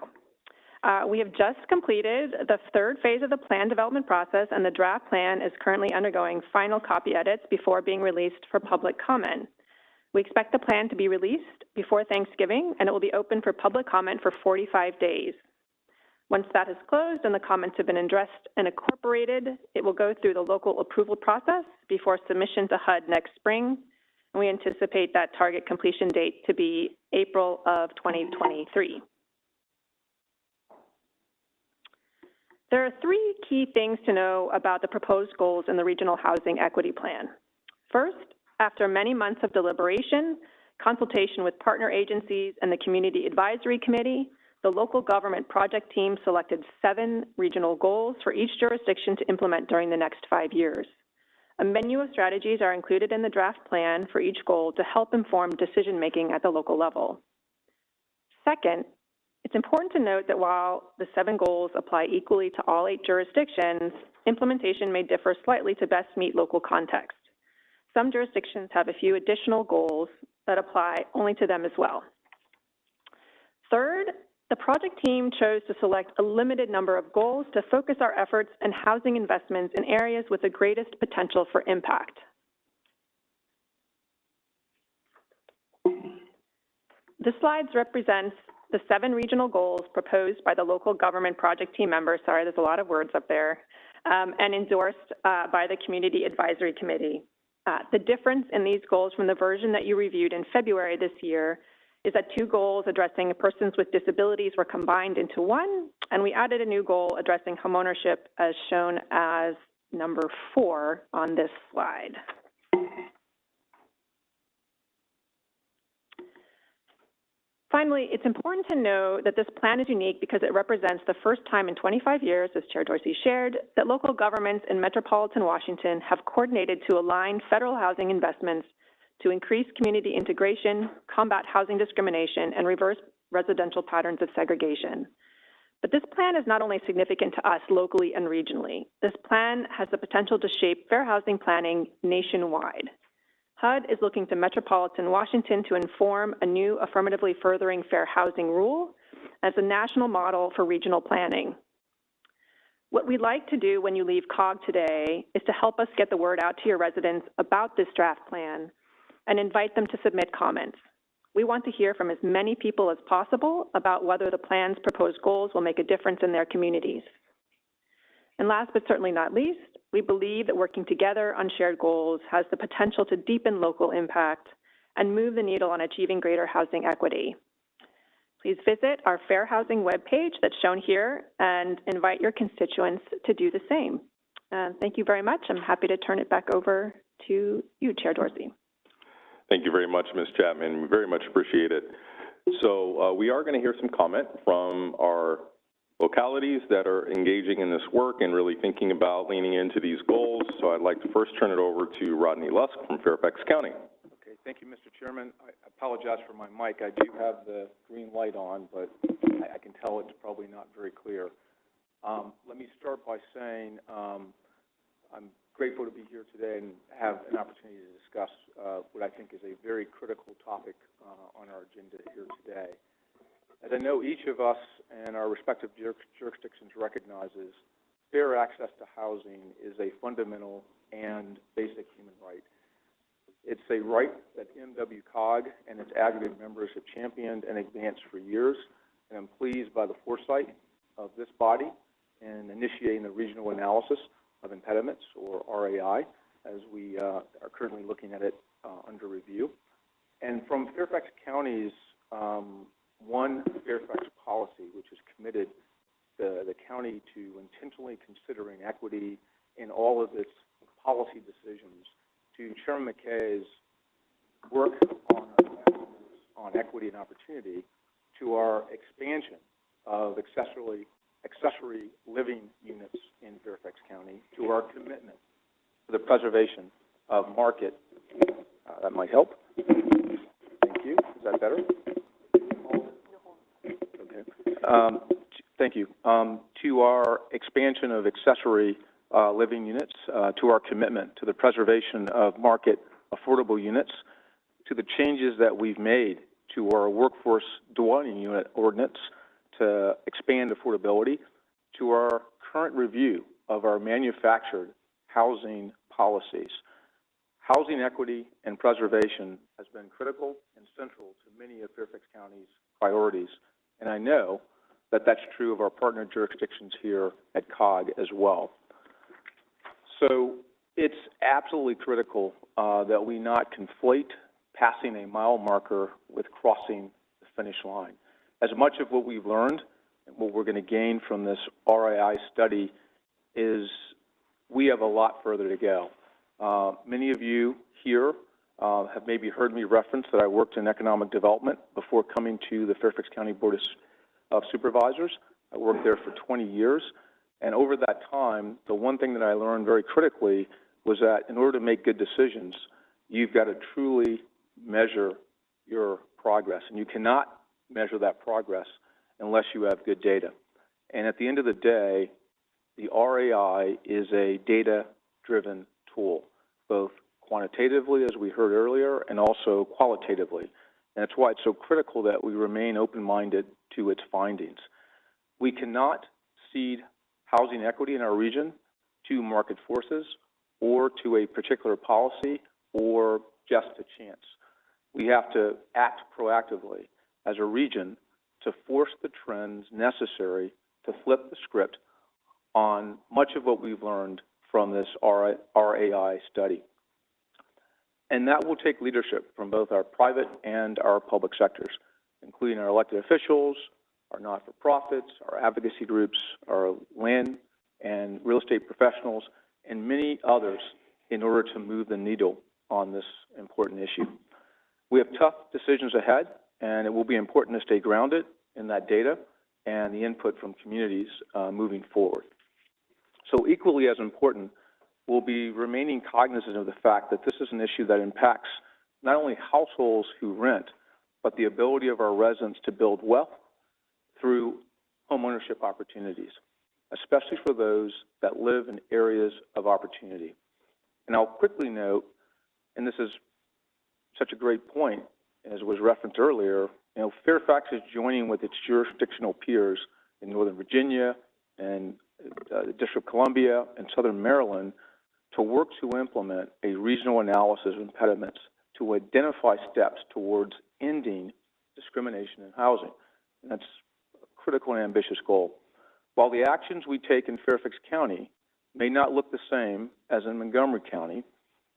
We have just completed the third phase of the plan development process, and the draft plan is currently undergoing final copy edits before being released for public comment. We expect the plan to be released before Thanksgiving, and it will be open for public comment for 45 days. Once that is closed and the comments have been addressed and incorporated, it will go through the local approval process before submission to HUD next spring, and we anticipate that target completion date to be April of 2023. There are three key things to know about the proposed goals in the Regional Housing Equity Plan. First, after many months of deliberation, consultation with partner agencies, and the Community Advisory Committee, the local government project team selected 7 regional goals for each jurisdiction to implement during the next 5 years. A menu of strategies are included in the draft plan for each goal to help inform decision-making at the local level. Second, it's important to note that while the 7 goals apply equally to all 8 jurisdictions, implementation may differ slightly to best meet local context. Some jurisdictions have a few additional goals that apply only to them as well. Third, the project team chose to select a limited number of goals to focus our efforts and housing investments in areas with the greatest potential for impact. This slide represents the 7 regional goals proposed by the local government project team members, sorry, there's a lot of words up there, and endorsed by the Community Advisory Committee. The difference in these goals from the version that you reviewed in February this year is that 2 goals addressing persons with disabilities were combined into 1, and we added a new goal addressing homeownership as shown as number 4 on this slide. Finally, it's important to know that this plan is unique because it represents the first time in 25 years, as Chair Dorsey shared, that local governments in metropolitan Washington have coordinated to align federal housing investments to increase community integration, combat housing discrimination, and reverse residential patterns of segregation. But this plan is not only significant to us locally and regionally. This plan has the potential to shape fair housing planning nationwide. HUD is looking to metropolitan Washington to inform a new affirmatively furthering fair housing rule as a national model for regional planning. What we'd like to do when you leave COG today is to help us get the word out to your residents about this draft plan and invite them to submit comments. We want to hear from as many people as possible about whether the plan's proposed goals will make a difference in their communities. And last but certainly not least, we believe that working together on shared goals has the potential to deepen local impact and move the needle on achieving greater housing equity. Please visit our Fair Housing webpage that's shown here and invite your constituents to do the same. Thank you very much. I'm happy to turn it back over to you, Chair Dorsey. Thank you very much, Ms. Chapman. We very much appreciate it. So we are going to hear some comment from our localities that are engaging in this work and really thinking about leaning into these goals. So I'd like to first turn it over to Rodney Lusk from Fairfax County. Okay, thank you, Mr. Chairman. I apologize for my mic. I do have the green light on, but I can tell it's probably not very clear. Let me start by saying I'm grateful to be here today and have an opportunity to discuss what I think is a very critical topic on our agenda here today. As I know each of us and our respective jurisdictions recognizes, fair access to housing is a fundamental and basic human right. It's a right that MWCOG and its aggregate members have championed and advanced for years, and I'm pleased by the foresight of this body in initiating the regional analysis of impediments, or RAI, as we are currently looking at it under review. And from Fairfax County's One Fairfax policy, which is committed the county to intentionally considering equity in all of its policy decisions, to Chairman McKay's work on equity and opportunity, to our expansion of accessory living units in Fairfax County, to our commitment to the preservation of market. That might help. Thank you. Is that better? Okay. Thank you. To our expansion of accessory living units, to our commitment to the preservation of market affordable units, to the changes that we've made to our workforce dwelling unit ordinance to expand affordability, to our current review of our manufactured housing policies. Housing equity and preservation has been critical and central to many of Fairfax County's priorities, and I know that that's true of our partner jurisdictions here at COG as well. So it's absolutely critical that we not conflate passing a mile marker with crossing the finish line. As much of what we've learned and what we're going to gain from this RAI study is we have a lot further to go. Many of you here have maybe heard me reference that I worked in economic development before coming to the Fairfax County Board of Supervisors. I worked there for 20 years, and over that time, the one thing that I learned very critically was that in order to make good decisions, you've got to truly measure your progress, and you cannot measure that progress unless you have good data. And at the end of the day, the RAI is a data-driven tool, both quantitatively, as we heard earlier, and also qualitatively. And that's why it's so critical that we remain open-minded to its findings. We cannot cede housing equity in our region to market forces or to a particular policy or just a chance. We have to act proactively as a region to force the trends necessary to flip the script on much of what we've learned from this RAI study. And that will take leadership from both our private and our public sectors, including our elected officials, our not-for-profits, our advocacy groups, our land and real estate professionals, and many others in order to move the needle on this important issue. We have tough decisions ahead, and it will be important to stay grounded in that data and the input from communities moving forward. So equally as important, we'll be remaining cognizant of the fact that this is an issue that impacts not only households who rent, but the ability of our residents to build wealth through homeownership opportunities, especially for those that live in areas of opportunity. And I'll quickly note, and this is such a great point, as was referenced earlier, Fairfax is joining with its jurisdictional peers in Northern Virginia and the District of Columbia and Southern Maryland to work to implement a regional analysis of impediments to identify steps towards ending discrimination in housing. And that's a critical and ambitious goal. While the actions we take in Fairfax County may not look the same as in Montgomery County,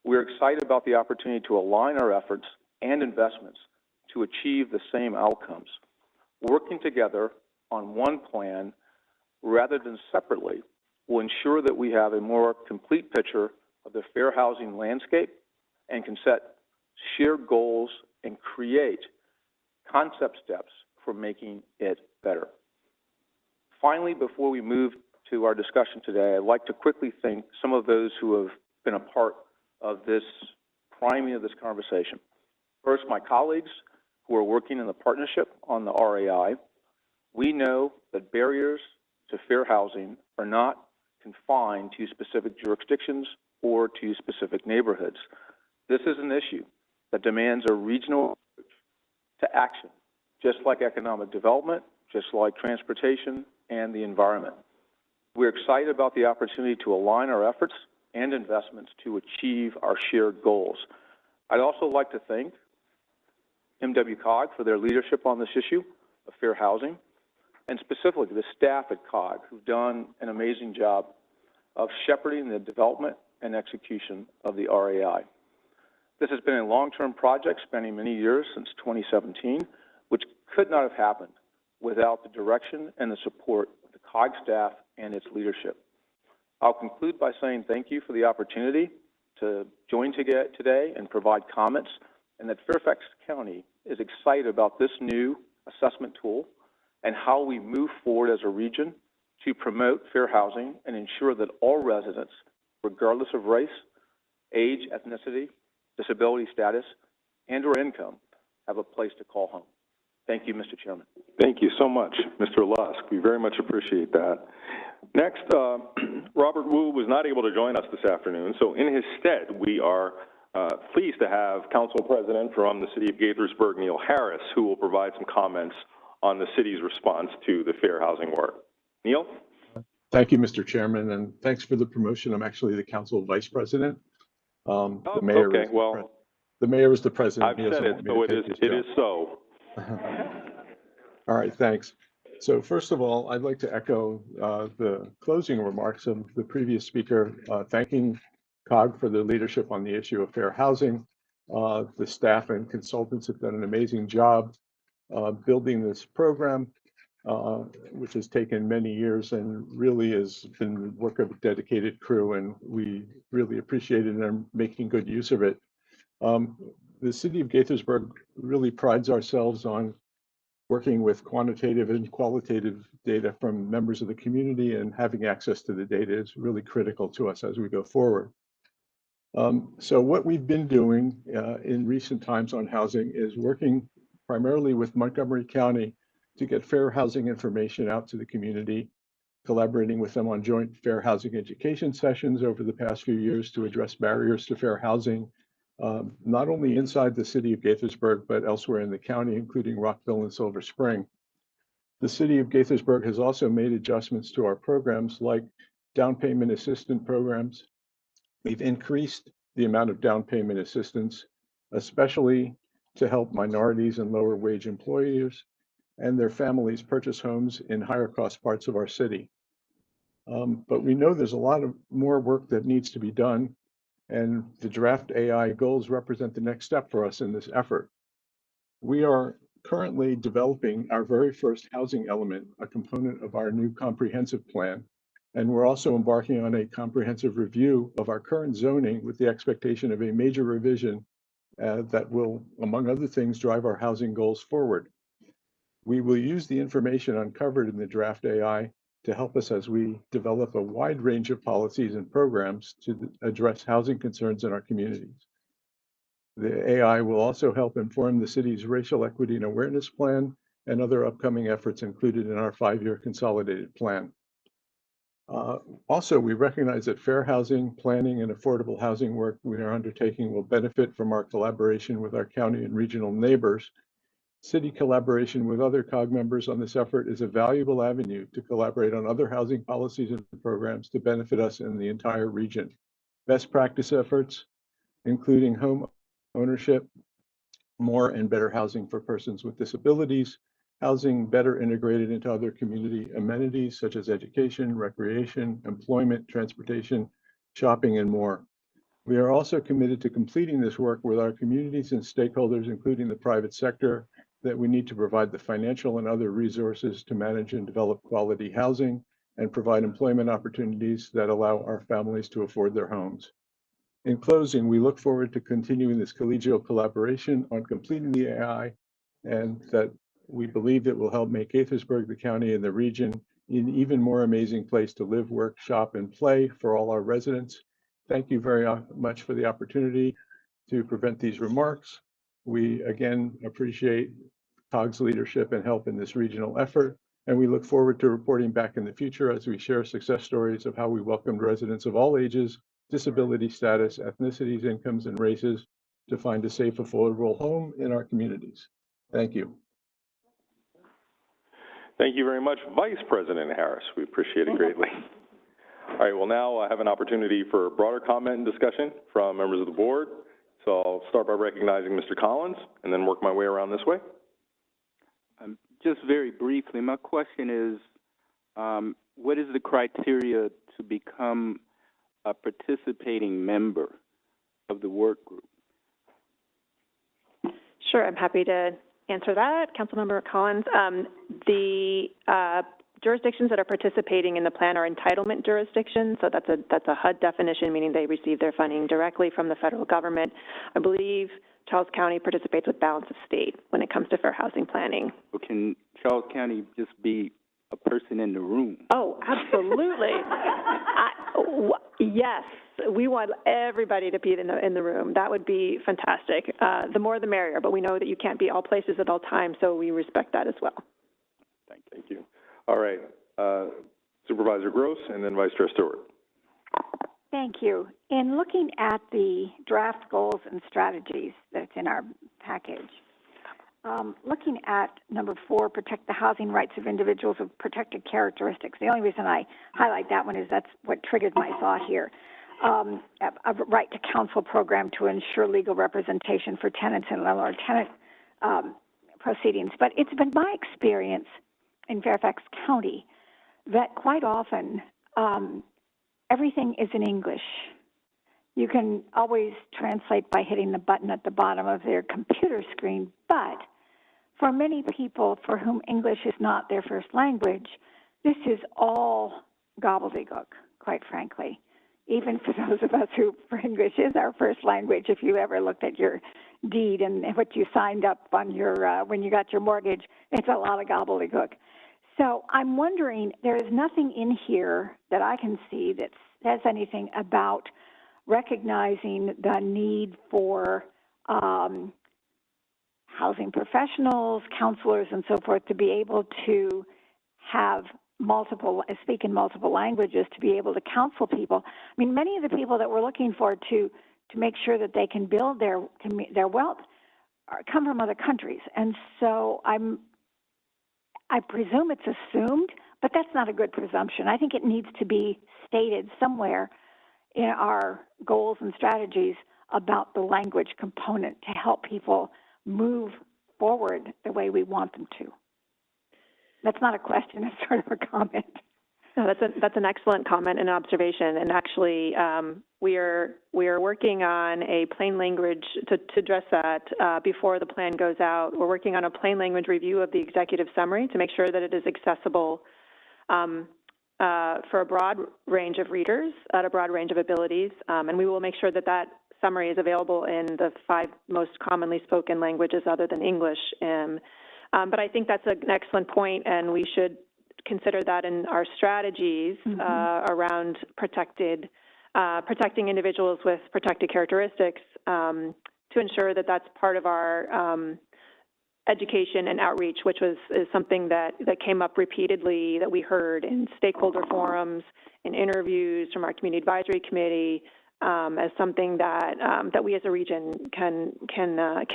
we're excited about the opportunity to align our efforts and investments to achieve the same outcomes. Working together on one plan rather than separately will ensure that we have a more complete picture of the fair housing landscape and can set shared goals and create concept steps for making it better. Finally, before we move to our discussion today, I'd like to quickly thank some of those who have been a part of this priming of this conversation. First, my colleagues who are working in the partnership on the RAI. We know that barriers to fair housing are not confined to specific jurisdictions or to specific neighborhoods. This is an issue that demands a regional approach to action, just like economic development, just like transportation and the environment. We're excited about the opportunity to align our efforts and investments to achieve our shared goals. I'd also like to thank COG for their leadership on this issue of fair housing, and specifically the staff at COG who've done an amazing job of shepherding the development and execution of the RAI. This has been a long-term project spanning many years since 2017, which could not have happened without the direction and the support of the COG staff and its leadership. I'll conclude by saying thank you for the opportunity to join today and provide comments, and that Fairfax County is excited about this new assessment tool and how we move forward as a region to promote fair housing and ensure that all residents, regardless of race, age, ethnicity, disability status, and or income, have a place to call home. Thank you, Mr. Chairman. Thank you so much, Mr. Lusk. We very much appreciate that. Next, Robert Wu was not able to join us this afternoon, so in his stead, we are pleased to have Council President from the City of Gaithersburg, Neil Harris, who will provide some comments on the city's response to the fair housing work. Neil? Thank you, Mr. Chairman, and thanks for the promotion. I'm actually the Council Vice President. The mayor okay, well, the mayor is the president. I've said it, so it is so. All right, thanks. So first of all, I'd like to echo the closing remarks of the previous speaker, thanking COG for their leadership on the issue of fair housing. The staff and consultants have done an amazing job building this program, which has taken many years and really has been the work of a dedicated crew, and we really appreciate it and are making good use of it. The City of Gaithersburg really prides ourselves on working with quantitative and qualitative data from members of the community, and having access to the data is really critical to us as we go forward. So what we've been doing in recent times on housing is working primarily with Montgomery County to get fair housing information out to the community, collaborating with them on joint fair housing education sessions over the past few years to address barriers to fair housing, not only inside the city of Gaithersburg, but elsewhere in the county, including Rockville and Silver Spring. The city of Gaithersburg has also made adjustments to our programs like down payment assistance programs. We've increased the amount of down payment assistance, especially to help minorities and lower wage employers and their families purchase homes in higher cost parts of our city. But we know there's a lot of more work that needs to be done, and the draft AI goals represent the next step for us in this effort. We are currently developing our very first housing element, a component of our new comprehensive plan, and we're also embarking on a comprehensive review of our current zoning with the expectation of a major revision that will, among other things, drive our housing goals forward. We will use the information uncovered in the draft AI to help us as we develop a wide range of policies and programs to address housing concerns in our communities. The AI will also help inform the city's racial equity and awareness plan and other upcoming efforts included in our 5-year consolidated plan. Also, we recognize that fair housing, planning, and affordable housing work we are undertaking will benefit from our collaboration with our county and regional neighbors. City collaboration with other COG members on this effort is a valuable avenue to collaborate on other housing policies and programs to benefit us in the entire region. Best practice efforts, including home ownership, more and better housing for persons with disabilities, housing better integrated into other community amenities such as education, recreation, employment, transportation, shopping, and more. We are also committed to completing this work with our communities and stakeholders, including the private sector, that we need to provide the financial and other resources to manage and develop quality housing and provide employment opportunities that allow our families to afford their homes. In closing, we look forward to continuing this collegial collaboration on completing the AI, and that we believe it will help make Gaithersburg, the county, and the region an even more amazing place to live, work, shop, and play for all our residents. Thank you very much for the opportunity to present these remarks. We again appreciate COG's leadership and help in this regional effort, and we look forward to reporting back in the future as we share success stories of how we welcomed residents of all ages, disability status, ethnicities, incomes, and races to find a safe, affordable home in our communities. Thank you. Thank you very much, Vice President Harris. We appreciate it greatly. All right, well, now I have an opportunity for broader comment and discussion from members of the board. So I'll start by recognizing Mr. Collins and then work my way around this way. Just very briefly, my question is, what is the criteria to become a participating member of the work group? Sure, I'm happy to answer that. Councilmember Collins, the jurisdictions that are participating in the plan are entitlement jurisdictions, so that's a HUD definition, meaning they receive their funding directly from the federal government. I believe Charles County participates with balance of state when it comes to fair housing planning. Or can Charles County just be a person in the room? Oh, absolutely. Yes, we want everybody to be in the room. That would be fantastic. The more the merrier, but we know that you can't be all places at all times, so we respect that as well. Thank you. All right, Supervisor Gross and then Vice Chair Stewart. Thank you. In looking at the draft goals and strategies that's in our package, looking at number 4, protect the housing rights of individuals with protected characteristics. The only reason I highlight that one is that's what triggered my thought here. A right to counsel program to ensure legal representation for tenants and landlord-tenant proceedings. But it's been my experience in Fairfax County that quite often everything is in English. You can always translate by hitting the button at the bottom of their computer screen, but for many people for whom English is not their first language, this is all gobbledygook, quite frankly. Even for those of us who for English is our first language, if you ever looked at your deed and what you signed up on your when you got your mortgage, it's a lot of gobbledygook. So I'm wondering, there is nothing in here that I can see that says anything about recognizing the need for housing professionals, counselors, and so forth to be able to have speak in multiple languages, to be able to counsel people. I mean, many of the people that we're looking for to make sure that they can build their wealth come from other countries. And so I presume it's assumed, but that's not a good presumption. I think it needs to be stated somewhere in our goals and strategies about the language component to help people move forward the way we want them to. That's not a question, it's sort of a comment. No, that's an excellent comment and observation. And actually, we are working on a plain language to address that before the plan goes out. We're working on a plain language review of the executive summary to make sure that it is accessible for a broad range of readers at a broad range of abilities. And we will make sure that that summary is available in the 5 most commonly spoken languages other than English. But I think that's an excellent point, and we should consider that in our strategies around protecting individuals with protected characteristics to ensure that that's part of our education and outreach, which is something that came up repeatedly, that we heard in stakeholder forums, in interviews from our community advisory committee, as something that we as a region can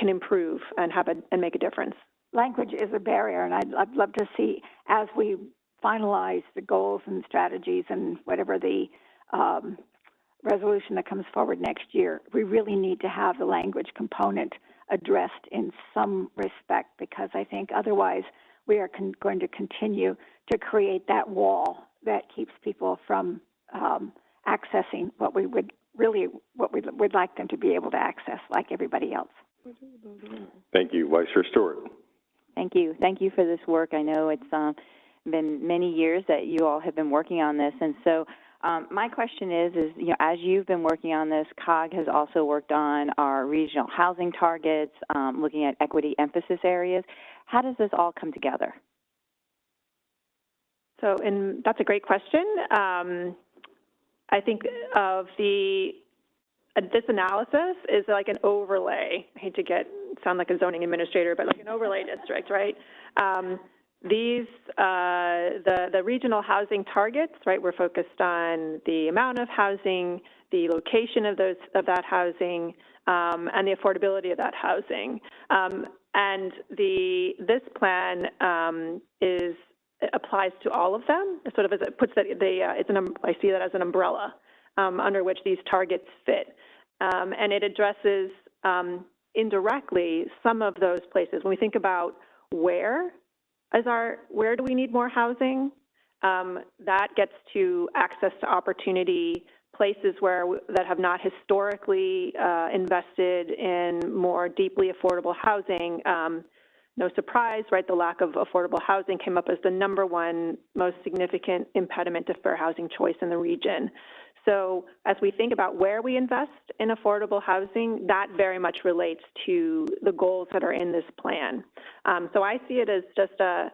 improve and make a difference. Language is a barrier, and I'd love to see, as we finalize the goals and strategies and whatever the resolution that comes forward next year, we really need to have the language component addressed in some respect, because I think otherwise we are going to continue to create that wall that keeps people from accessing what we'd like them to be able to access, like everybody else. Thank you. Vice Chair Stewart. Thank you. Thank you for this work. I know it's been many years that you all have been working on this. And so my question is, as you've been working on this, COG has also worked on our regional housing targets, looking at equity emphasis areas. How does this all come together? So, and that's a great question. I think of this analysis is like an overlay. I hate to sound like a zoning administrator, but like an overlay district, right? The regional housing targets, right? We're focused on the amount of housing, the location of that housing, and the affordability of that housing. And this plan applies to all of them. Sort of as it puts that I see that as an umbrella under which these targets fit, and it addresses indirectly some of those places. When we think about where do we need more housing, that gets to access to opportunity, places that have not historically invested in more deeply affordable housing. No surprise, right? The lack of affordable housing came up as the #1 most significant impediment to fair housing choice in the region. So as we think about where we invest in affordable housing, that very much relates to the goals that are in this plan. So I see it as just as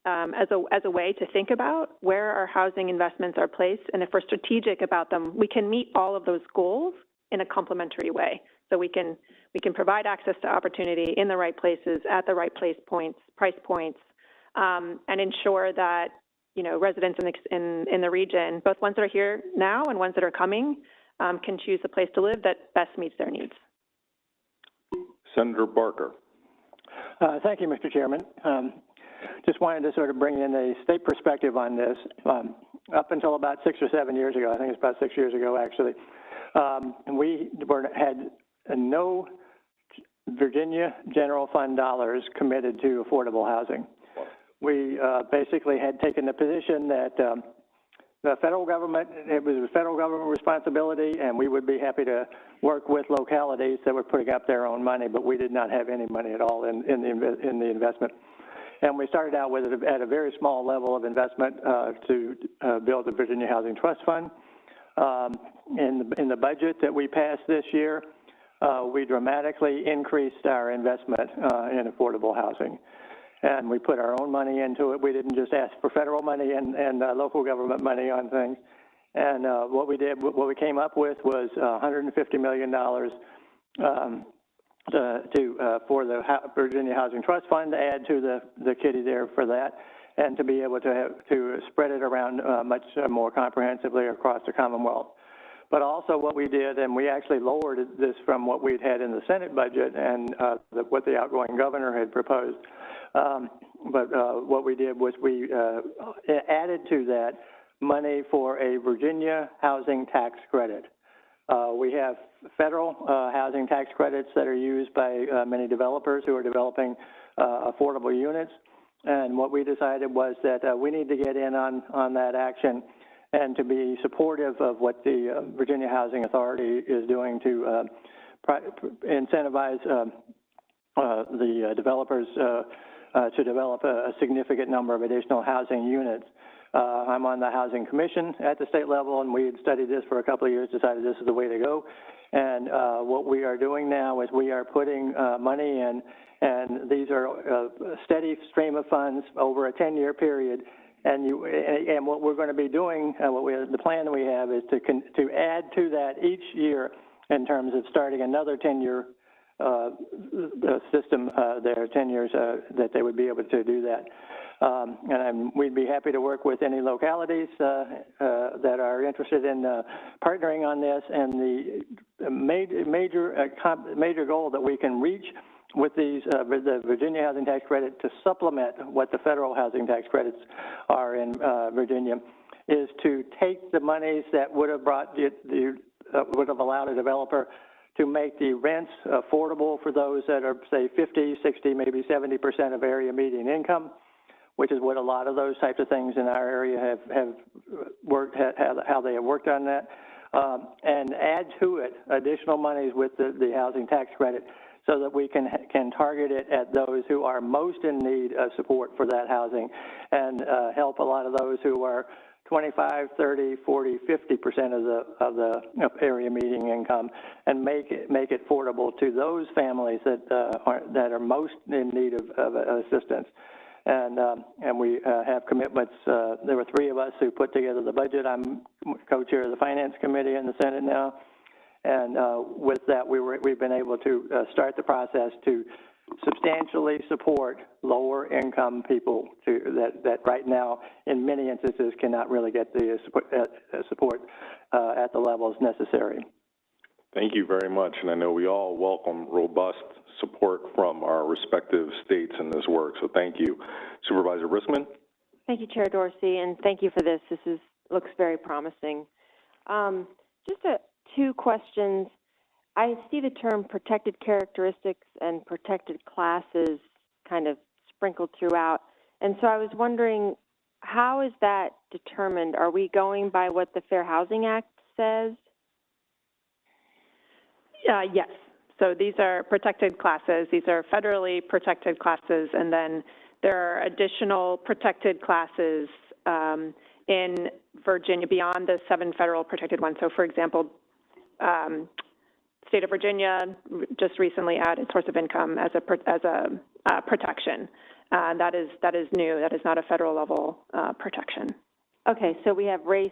a way to think about where our housing investments are placed, and if we're strategic about them, we can meet all of those goals in a complementary way. So we can provide access to opportunity in the right places at the right price points, and ensure that residents in the region, both ones that are here now and ones that are coming, can choose a place to live that best meets their needs. Senator Barker. Thank you, Mr. Chairman. Just wanted to sort of bring in a state perspective on this. Up until about 6 or 7 years ago, I think it's about 6 years ago actually, we had no Virginia general fund dollars committed to affordable housing. We basically had taken the position that the federal government, it was a federal government responsibility, and we would be happy to work with localities that were putting up their own money, but we did not have any money at all in the investment. And we started out with it at a very small level of investment to build the Virginia Housing Trust Fund. In the budget that we passed this year, we dramatically increased our investment in affordable housing. And we put our own money into it. We didn't just ask for federal money and local government money on things. And what we came up with was $150 million for the Virginia Housing Trust Fund to add to the kitty there for that, and to be able to spread it around much more comprehensively across the Commonwealth. But also what we did, and we actually lowered this from what we'd had in the Senate budget and what the outgoing governor had proposed. What we did was we added to that money for a Virginia housing tax credit. We have federal housing tax credits that are used by many developers who are developing affordable units. And what we decided was that we need to get in on that action and to be supportive of what the Virginia Housing Authority is doing to incentivize the developers to develop a significant number of additional housing units. I'm on the Housing Commission at the state level, and we had studied this for a couple of years, decided this is the way to go. And what we are doing now is we are putting money in, and these are a steady stream of funds over a 10-year period. And what we're going to be doing, the plan that we have is to add to that each year in terms of starting another 10-year system there, 10 years that they would be able to do that. And we'd be happy to work with any localities that are interested in partnering on this. And the major goal that we can reach with these, the Virginia Housing Tax Credit to supplement what the federal housing tax credits are in Virginia, is to take the monies that would have would have allowed a developer to make the rents affordable for those that are, say, 50, 60, maybe 70% of area median income, which is what a lot of those types of things in our area have worked, how they have worked on that, and add to it additional monies with the housing tax credit, so that we can target it at those who are most in need of support for that housing, and help a lot of those who are 25, 30, 40, 50% of the area median income, and make it affordable to those families that are most in need of assistance. And we have commitments. There were 3 of us who put together the budget. I'm co-chair of the Finance Committee in the Senate now. And with that, we've been able to start the process to substantially support lower income people that right now, in many instances, cannot really get the support at the levels necessary. Thank you very much. And I know we all welcome robust support from our respective states in this work. So thank you. Supervisor Briskman? Thank you, Chair Dorsey, and thank you for this. This looks very promising. Just 2 questions. I see the term protected characteristics and protected classes kind of sprinkled throughout. And so I was wondering, how is that determined? Are we going by what the Fair Housing Act says? Yes. So these are protected classes. These are federally protected classes. And then there are additional protected classes in Virginia beyond the 7 federal protected ones. So, for example, state of Virginia just recently added source of income as a protection. That is new. That is not a federal level protection. Okay, so we have race,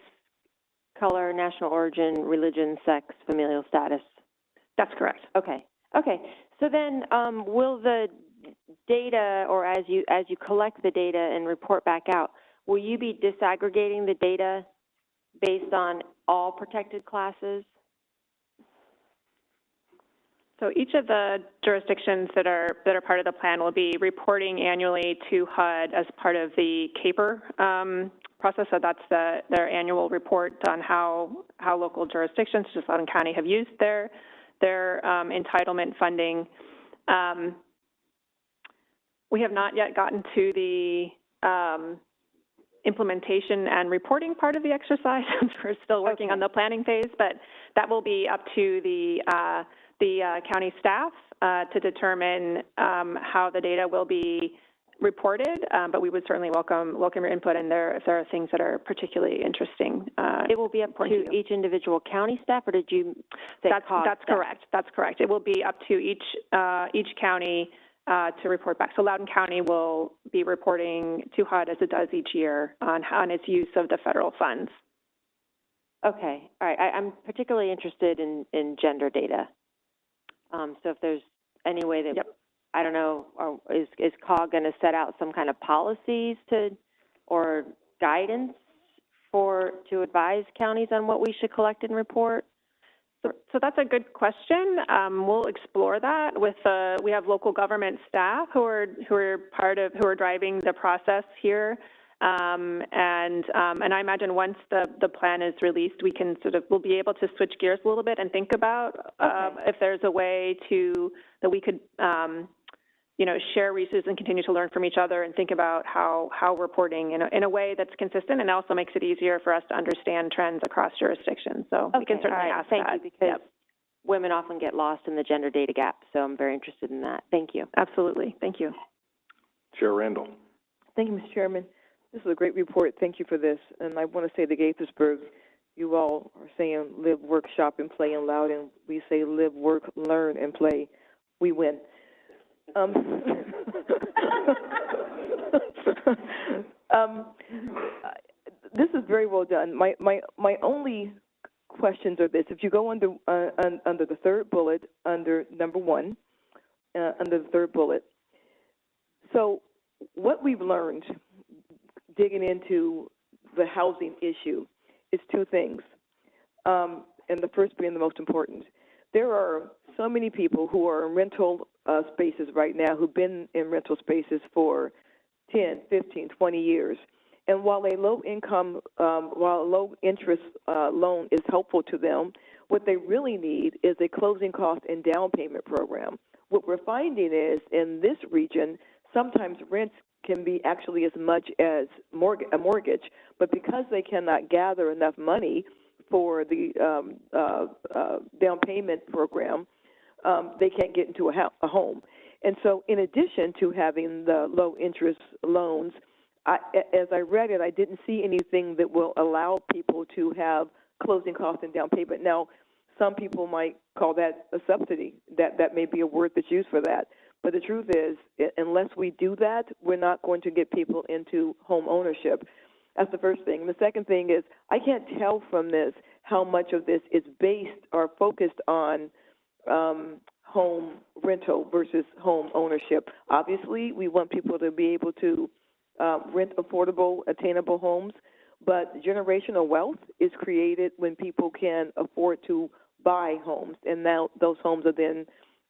color, national origin, religion, sex, familial status. That's correct. Okay. So then, will the data, or as you collect the data and report back out, will you be disaggregating the data based on all protected classes? So each of the jurisdictions that are part of the plan will be reporting annually to HUD as part of the CAPER process. So that's their annual report on how local jurisdictions, just Loudoun County, have used their entitlement funding. We have not yet gotten to the implementation and reporting part of the exercise. We're still working on the planning phase, but that will be up to the county staff to determine how the data will be reported, but we would certainly welcome your input in there if there are things that are particularly interesting. It will be up to each individual county staff, or did you say COG that's staff? Correct. That's correct. It will be up to each county to report back. So Loudoun County will be reporting to HUD as it does each year on its use of the federal funds. Okay, all right. I'm particularly interested in gender data. So if there's any way that, Yep. I don't know, is COG going to set out some kind of policies or guidance to advise counties on what we should collect and report? So that's a good question. We'll explore that with, we have local government staff who are driving the process here. And I imagine once the plan is released, we'll be able to switch gears a little bit and think about if there's a way that we could, share resources and continue to learn from each other and think about how reporting in a way that's consistent and also makes it easier for us to understand trends across jurisdictions. So we can certainly ask that. Thank you, because women often get lost in the gender data gap, so I'm very interested in that. Thank you. Absolutely. Thank you. Chair Randall. Thank you, Mr. Chairman. This is a great report. Thank you for this. And I want to say to Gaithersburg, you all are saying live, work, shop, and play in loud, and we say live, work, learn, and play. We win. This is very well done. My only questions are this: if you go under the third bullet, under number 1, under the third bullet. So what we've learned digging into the housing issue is 2 things, and the first being the most important. There are so many people who are in rental spaces right now who've been in rental spaces for 10, 15, 20 years. And while a low-interest loan is helpful to them, what they really need is a closing cost and down payment program. What we're finding is in this region, sometimes rents can be actually as much as a mortgage, but because they cannot gather enough money for the down payment program, they can't get into a home. And so in addition to having the low-interest loans, as I read it, I didn't see anything that will allow people to have closing costs and down payment. Now, some people might call that a subsidy. That may be a word that's used for that. But the truth is, unless we do that, we're not going to get people into home ownership. That's the first thing. The second thing is, I can't tell from this how much of this is based or focused on home rental versus home ownership. Obviously, we want people to be able to rent affordable, attainable homes, but generational wealth is created when people can afford to buy homes, and now those homes are then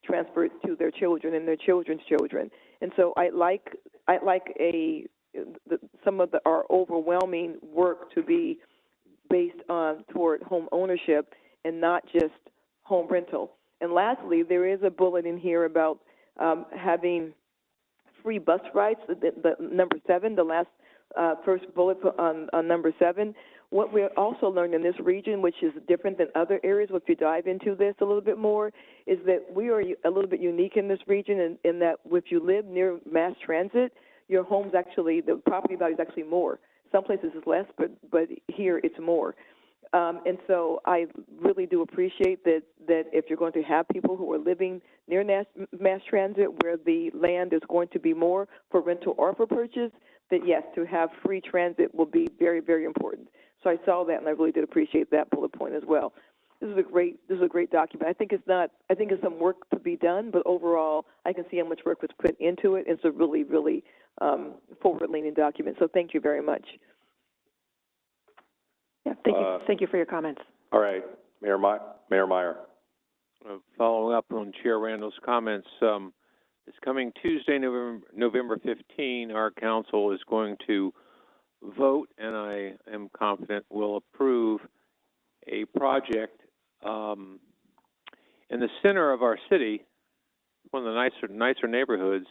transferred to their children and their children's children. And so I like some of our overwhelming work to be based on toward home ownership and not just home rental. And lastly, there is a bullet in here about having free bus rides, the number 7, the last first bullet on number 7. What we also learned in this region, which is different than other areas, if you dive into this a little bit more, is that we are a little bit unique in this region in that if you live near mass transit, your home's actually, the property value is actually more. Some places it's less, but here it's more. And so I really do appreciate that if you're going to have people who are living near mass transit where the land is going to be more for rental or for purchase, that yes, to have free transit will be very, very important. So I saw that, and I really did appreciate that bullet point as well. This is a great document. I think it's some work to be done, but overall, I can see how much work was put into it. It's a really, really forward-leaning document. So thank you very much. Yeah, thank you. Thank you for your comments. All right, Mayor Meyer. Following up on Chair Randall's comments, this coming Tuesday, November 15, our council is going to vote, and I am confident will approve a project in the center of our city, one of the nicer neighborhoods.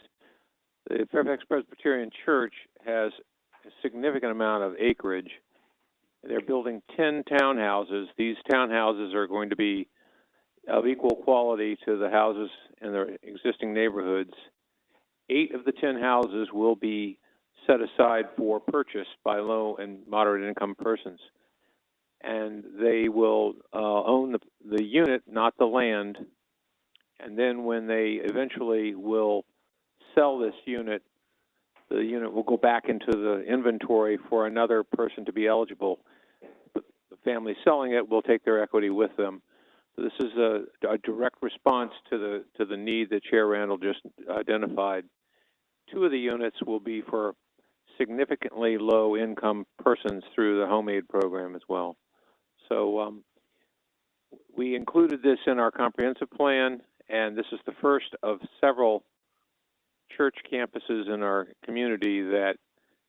The Fairfax Presbyterian Church has a significant amount of acreage. They're building 10 townhouses. These townhouses are going to be of equal quality to the houses in their existing neighborhoods. 8 of the 10 houses will be set aside for purchase by low and moderate income persons. And they will own the unit, not the land. And then when they eventually will sell this unit, the unit will go back into the inventory for another person to be eligible. The family selling it will take their equity with them. So this is a direct response to the need that Chair Randall just identified. 2 of the units will be for significantly low-income persons through the home aid program as well. So we included this in our comprehensive plan, and this is the first of several church campuses in our community that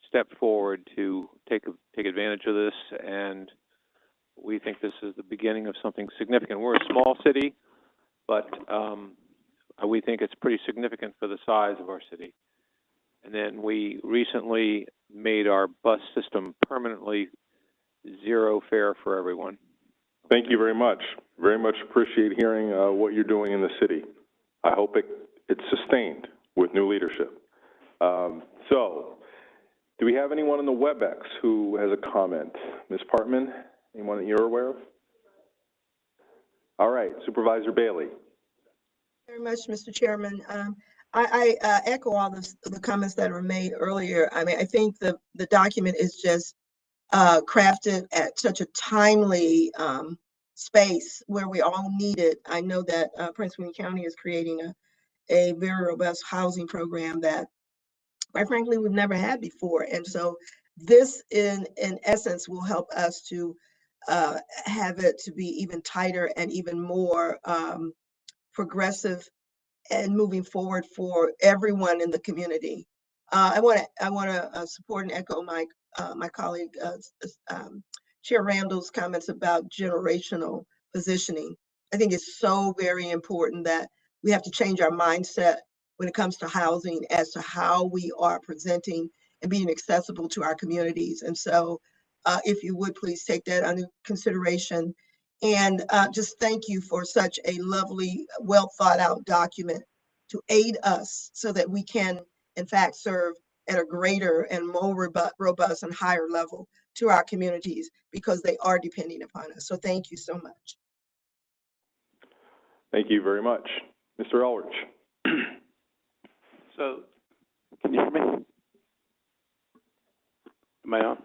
stepped forward to take advantage of this, and we think this is the beginning of something significant. We're a small city, but we think it's pretty significant for the size of our city. And then we recently made our bus system permanently zero fare for everyone. Thank you very much. Very much appreciate hearing what you're doing in the city. I hope it's sustained with new leadership. So, do we have anyone on the WebEx who has a comment? Ms. Partman, anyone that you're aware of? All right, Supervisor Bailey. Very much, Mr. Chairman. I echo all the comments that were made earlier. I mean, I think the document is just crafted at such a timely space where we all need it. I know that Prince William County is creating a very robust housing program that, quite frankly, we've never had before. And so this, in essence, will help us to have it to be even tighter and even more progressive and moving forward for everyone in the community. I want to support and echo my colleague Chair Randall's comments about generational positioning. I think it's so very important that we have to change our mindset when it comes to housing as to how we are presenting and being accessible to our communities. And so if you would please take that under consideration. And just thank you for such a lovely, well thought out document to aid us so that we can, in fact, serve at a greater and more robust and higher level to our communities because they are depending upon us. So thank you so much. Thank you very much. Mr. Elrich. So, can you hear me? Am I on?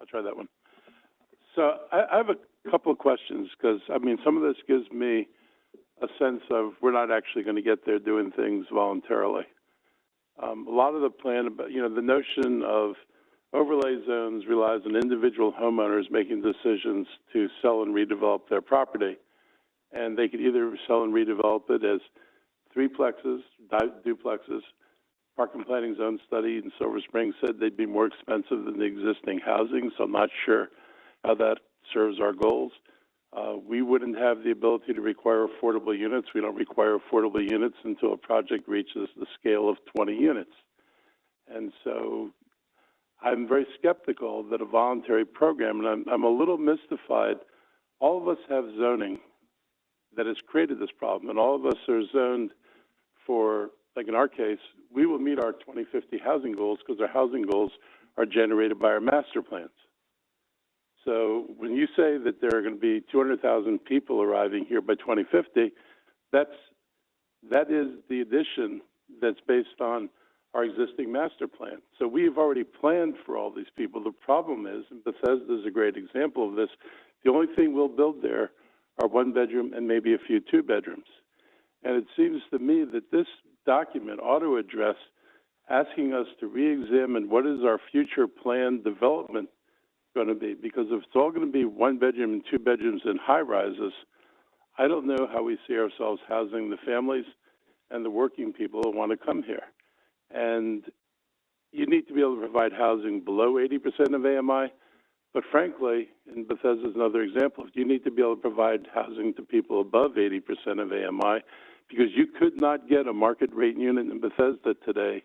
I'll try that one. So I have a couple of questions because, I mean, some of this gives me a sense of we're not actually going to get there doing things voluntarily. A lot of the plan, the notion of overlay zones relies on individual homeowners making decisions to sell and redevelop their property. And they could either sell and redevelop it as threeplexes, duplexes. Park and Planning Zone study in Silver Spring said they'd be more expensive than the existing housing, so I'm not sure how that serves our goals. We wouldn't have the ability to require affordable units. We don't require affordable units until a project reaches the scale of 20 units. And so I'm very skeptical that a voluntary program, and I'm a little mystified. All of us have zoning that has created this problem, and all of us are zoned for, like in our case, we will meet our 2050 housing goals because our housing goals are generated by our master plans. So when you say that there are going to be 200,000 people arriving here by 2050, that is the addition that's based on our existing master plan. So we've already planned for all these people. The problem is, and Bethesda is a great example of this, the only thing we'll build there are 1-bedroom and maybe a few 2-bedrooms. And it seems to me that this document ought to address asking us to re-examine what is our future planned development going to be, because if it's all going to be 1-bedroom and 2 bedrooms and high rises, I don't know how we see ourselves housing the families and the working people who want to come here. And you need to be able to provide housing below 80% of AMI, but frankly, and Bethesda is another example, you need to be able to provide housing to people above 80% of AMI, because you could not get a market rate unit in Bethesda today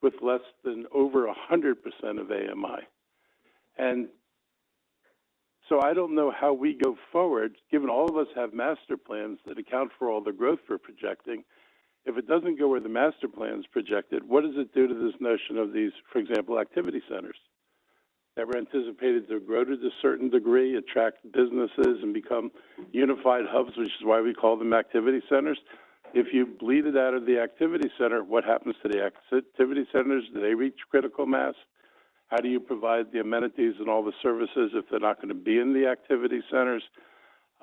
with less than over 100% of AMI. And so I don't know how we go forward, given all of us have master plans that account for all the growth we're projecting. If it doesn't go where the master plan's projected, what does it do to this notion of these, for example, activity centers that were anticipated to grow to a certain degree, attract businesses, and become unified hubs, which is why we call them activity centers? If you bleed it out of the activity center, what happens to the activity centers? Do they reach critical mass? How do you provide the amenities and all the services if they're not going to be in the activity centers?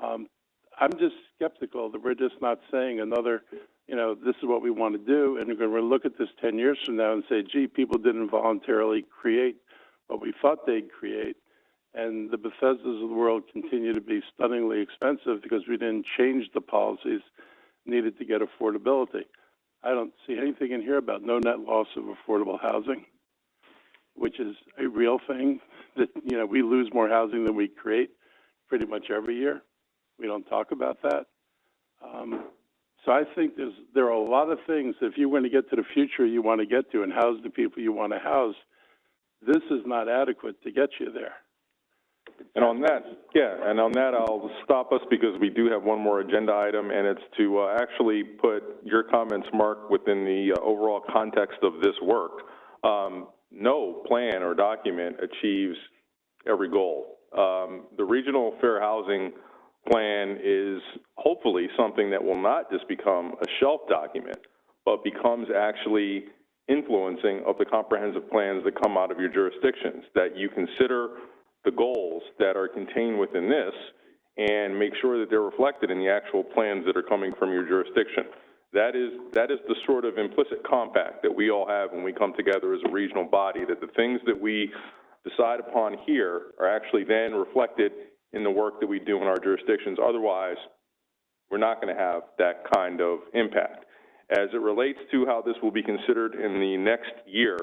I'm just skeptical that we're just not saying another, this is what we want to do, and we're going to look at this 10 years from now and say, gee, people didn't voluntarily create what we thought they'd create, and the Bethesdas of the world continue to be stunningly expensive because we didn't change the policies needed to get affordability. I don't see anything in here about no net loss of affordable housing, which is a real thing that, we lose more housing than we create pretty much every year. We don't talk about that. So I think there are a lot of things, if you want to get to the future you want to get to and house the people you want to house, this is not adequate to get you there. And on that, I'll stop us because we do have one more agenda item, and it's to actually put your comments, Mark, within the overall context of this work. No plan or document achieves every goal. The Regional Fair Housing Plan is hopefully something that will not just become a shelf document, but becomes actually influencing of the comprehensive plans that come out of your jurisdictions, that you consider the goals that are contained within this and make sure that they're reflected in the actual plans that are coming from your jurisdiction. That is the sort of implicit compact that we all have when we come together as a regional body, that the things that we decide upon here are actually then reflected in the work that we do in our jurisdictions. Otherwise, we're not going to have that kind of impact. As it relates to how this will be considered in the next year,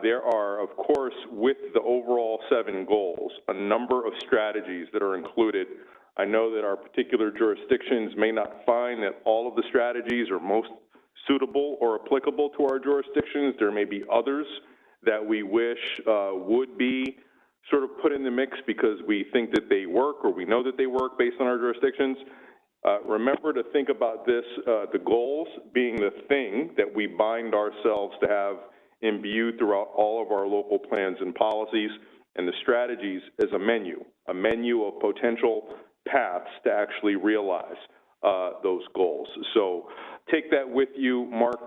there are, of course, with the overall 7 goals, a number of strategies that are included. I know that our particular jurisdictions may not find that all of the strategies are most suitable or applicable to our jurisdictions. There may be others that we wish would be sort of put in the mix because we think that they work or we know that they work based on our jurisdictions. Remember to think about this, the goals being the thing that we bind ourselves to have imbued throughout all of our local plans and policies, and the strategies as a menu of potential paths to actually realize those goals. So take that with you, Mark.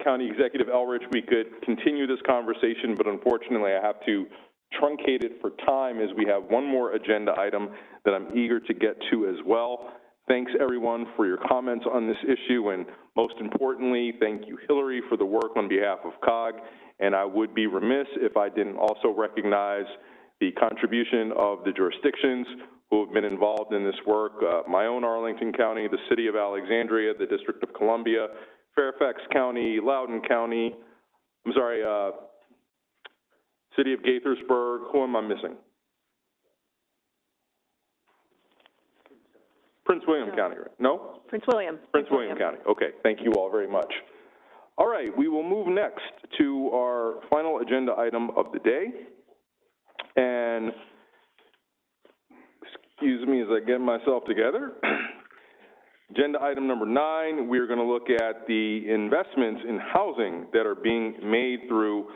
County Executive Elrich. We could continue this conversation, but unfortunately I have to truncate it for time as we have one more agenda item that I'm eager to get to as well. Thanks everyone for your comments on this issue, and most importantly, thank you, Hillary, for the work on behalf of COG. And I would be remiss if I didn't also recognize the contribution of the jurisdictions who have been involved in this work, my own Arlington County, the City of Alexandria, the District of Columbia, Fairfax County, Loudoun County, City of Gaithersburg. Who am I missing? Prince William County, right? No? Prince William. Prince William County. Okay, thank you all very much. All right, we will move next to our final agenda item of the day. And excuse me as I get myself together. Agenda item number 9, we're going to look at the investments in housing that are being made through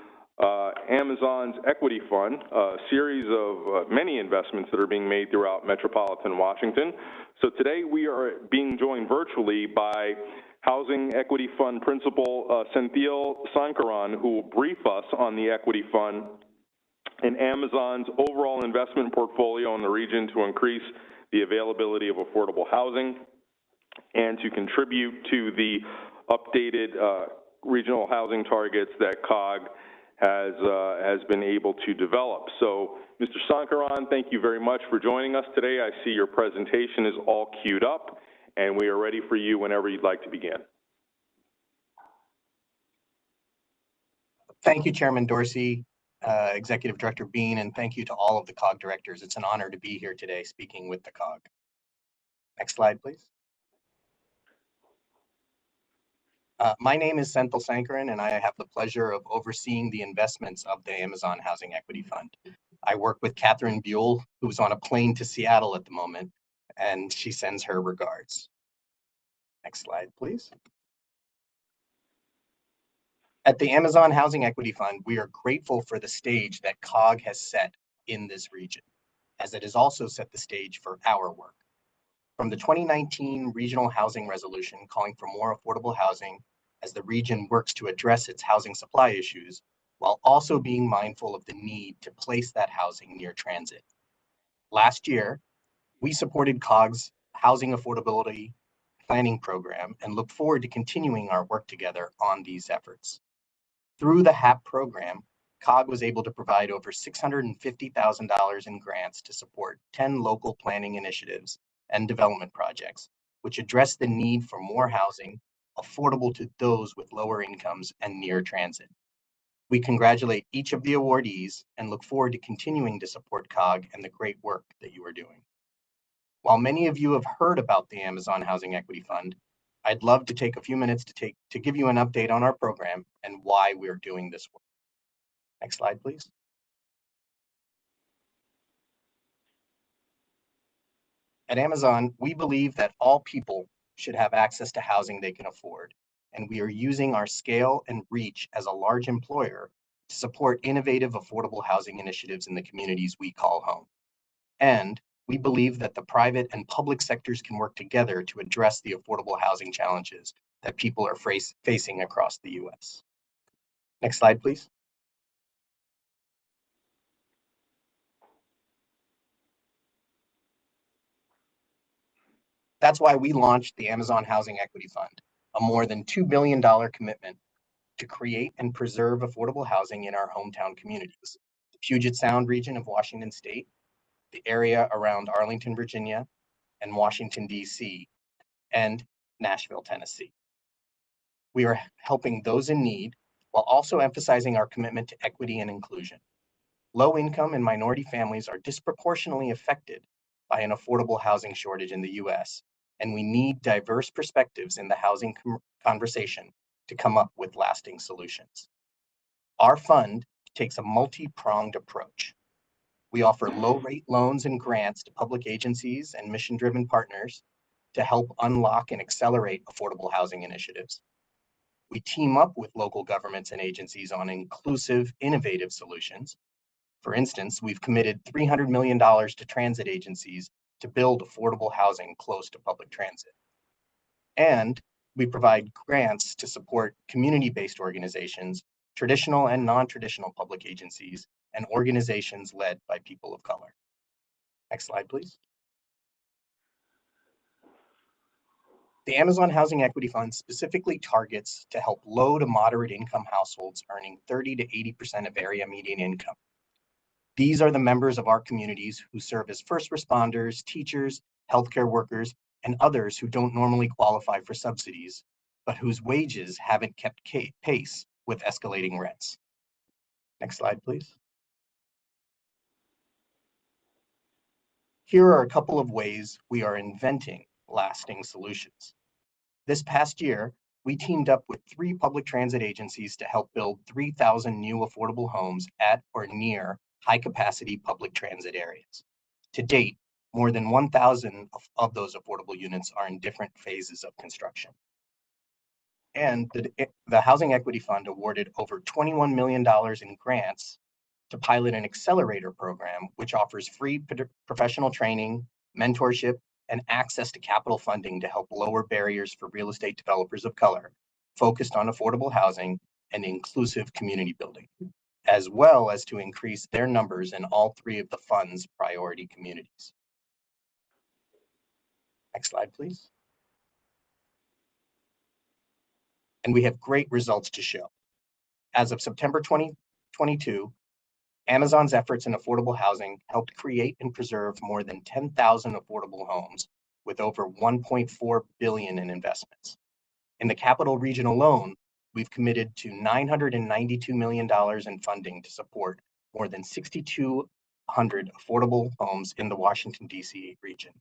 Amazon's equity fund, a series of many investments that are being made throughout metropolitan Washington. So today we are being joined virtually by Housing Equity Fund Principal Senthil Sankaran, who will brief us on the equity fund and Amazon's overall investment portfolio in the region to increase the availability of affordable housing and to contribute to the updated regional housing targets that COG has been able to develop. So, Mr. Sankaran, thank you very much for joining us today. I see your presentation is all queued up, and we are ready for you whenever you'd like to begin. Thank you, Chairman Dorsey, Executive Director Bean, and thank you to all of the COG directors. It's an honor to be here today speaking with the COG. Next slide, please. My name is Senthil Sankaran, and I have the pleasure of overseeing the investments of the Amazon Housing Equity Fund. I work with Catherine Buell, who's on a plane to Seattle at the moment, and she sends her regards. Next slide, please. At the Amazon Housing Equity Fund, we are grateful for the stage that COG has set in this region, as it has also set the stage for our work. From the 2019 Regional Housing Resolution calling for more affordable housing as the region works to address its housing supply issues, while also being mindful of the need to place that housing near transit. Last year, we supported COG's Housing Affordability Planning Program and look forward to continuing our work together on these efforts. Through the HAP program, COG was able to provide over $650,000 in grants to support 10 local planning initiatives and development projects, which address the need for more housing affordable to those with lower incomes and near transit. We congratulate each of the awardees and look forward to continuing to support COG and the great work that you are doing. While many of you have heard about the Amazon Housing Equity Fund, I'd love to take a few minutes to give you an update on our program and why we're doing this work. Next slide, please. At Amazon, we believe that all people should have access to housing they can afford, and we are using our scale and reach as a large employer to support innovative, affordable housing initiatives in the communities we call home. And we believe that the private and public sectors can work together to address the affordable housing challenges that people are facing across the U.S. Next slide, please. That's why we launched the Amazon Housing Equity Fund, a more than $2 billion commitment to create and preserve affordable housing in our hometown communities, the Puget Sound region of Washington State, the area around Arlington, Virginia, and Washington, D.C., and Nashville, Tennessee. We are helping those in need while also emphasizing our commitment to equity and inclusion. Low-income and minority families are disproportionately affected by an affordable housing shortage in the U.S., and we need diverse perspectives in the housing conversation to come up with lasting solutions. Our fund takes a multi-pronged approach. We offer low-rate loans and grants to public agencies and mission-driven partners to help unlock and accelerate affordable housing initiatives. We team up with local governments and agencies on inclusive, innovative solutions. For instance, we've committed $300 million to transit agencies to build affordable housing close to public transit. And we provide grants to support community-based organizations, traditional and non-traditional public agencies, and organizations led by people of color. Next slide, please. The Amazon Housing Equity Fund specifically targets to help low to moderate income households earning 30 to 80% of area median income. These are the members of our communities who serve as first responders, teachers, healthcare workers, and others who don't normally qualify for subsidies, but whose wages haven't kept pace with escalating rents. Next slide, please. Here are a couple of ways we are inventing lasting solutions. This past year, we teamed up with 3 public transit agencies to help build 3,000 new affordable homes at or near high-capacity public transit areas. To date, more than 1,000 of those affordable units are in different phases of construction. And the Housing Equity Fund awarded over $21 million in grants to pilot an accelerator program, which offers free professional training, mentorship, and access to capital funding to help lower barriers for real estate developers of color, focused on affordable housing and inclusive community building, as well as to increase their numbers in all 3 of the fund's priority communities. Next slide, please. And we have great results to show. As of September 2022, Amazon's efforts in affordable housing helped create and preserve more than 10,000 affordable homes with over $1.4 billion in investments. In the Capital Region alone, we've committed to $992 million in funding to support more than 6,200 affordable homes in the Washington, D.C. region.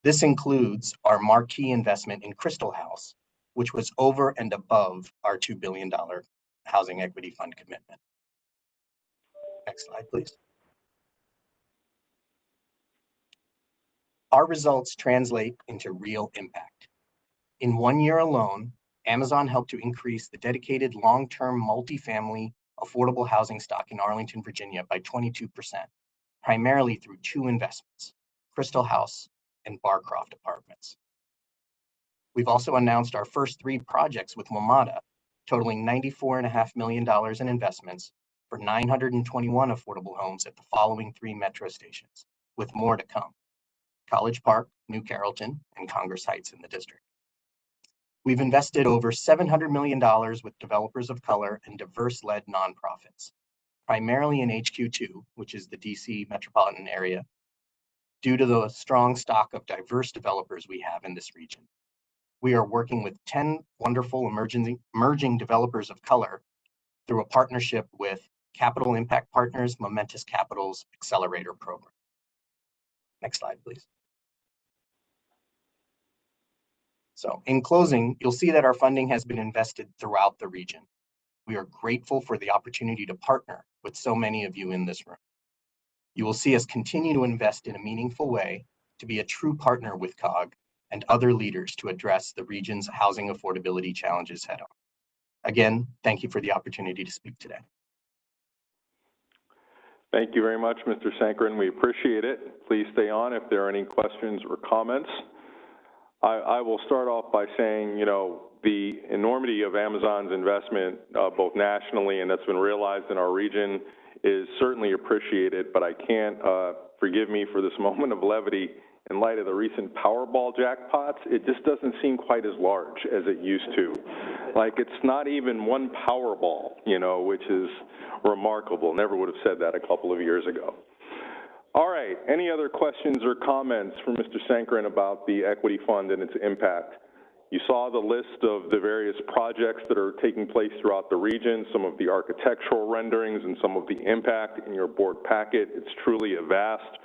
This includes our marquee investment in Crystal House, which was over and above our $2 billion Housing Equity Fund commitment. Next slide, please. Our results translate into real impact. In 1 year alone, Amazon helped to increase the dedicated long-term multifamily affordable housing stock in Arlington, Virginia by 22%, primarily through 2 investments, Crystal House and Barcroft Apartments. We've also announced our first 3 projects with WMATA totaling $94.5 million in investments for 921 affordable homes at the following 3 metro stations, with more to come: College Park, New Carrollton, and Congress Heights in the district. We've invested over $700 million with developers of color and diverse-led nonprofits, primarily in HQ2, which is the DC metropolitan area, due to the strong stock of diverse developers we have in this region. We are working with 10 wonderful emerging developers of color through a partnership with Capital Impact Partners, Momentous Capital's Accelerator Program. Next slide, please. So in closing, you'll see that our funding has been invested throughout the region. We are grateful for the opportunity to partner with so many of you in this room. You will see us continue to invest in a meaningful way to be a true partner with COG and other leaders to address the region's housing affordability challenges head on. Again, thank you for the opportunity to speak today. Thank you very much, Mr. Sankaran. We appreciate it. Please stay on if there are any questions or comments. I will start off by saying, you know, the enormity of Amazon's investment, both nationally and that's been realized in our region, is certainly appreciated, but I can't, forgive me for this moment of levity, in light of the recent Powerball jackpots, it just doesn't seem quite as large as it used to. Like, it's not even one Powerball, you know, which is remarkable. Never would have said that a couple of years ago. All right, any other questions or comments from Mr. Sankaran about the Equity Fund and its impact? You saw the list of the various projects that are taking place throughout the region, some of the architectural renderings and some of the impact in your board packet. It's truly a vast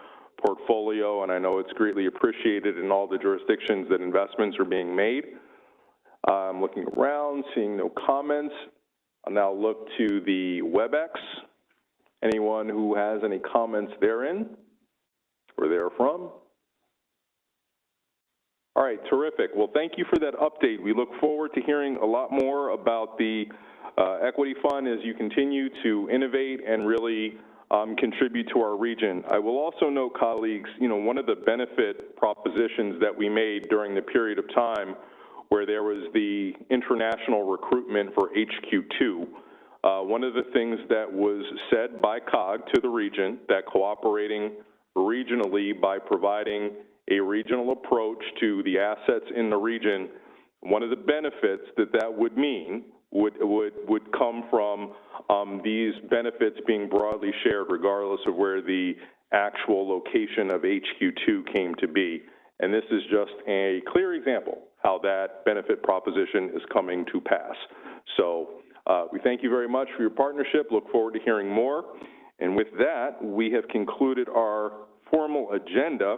portfolio, and I know it's greatly appreciated in all the jurisdictions that investments are being made. I'm looking around, seeing no comments. I'll now look to the WebEx. Anyone who has any comments therein or therefrom? All right, terrific. Well, thank you for that update. We look forward to hearing a lot more about the Equity Fund as you continue to innovate and really contribute to our region. I will also note, colleagues, you know, one of the benefit propositions that we made during the period of time where there was the international recruitment for HQ2, one of the things that was said by COG to the region, that cooperating regionally by providing a regional approach to the assets in the region, one of the benefits that that would mean would come from these benefits being broadly shared regardless of where the actual location of HQ2 came to be. And this is just a clear example how that benefit proposition is coming to pass. So we thank you very much for your partnership. Look forward to hearing more. And with that, we have concluded our formal agenda.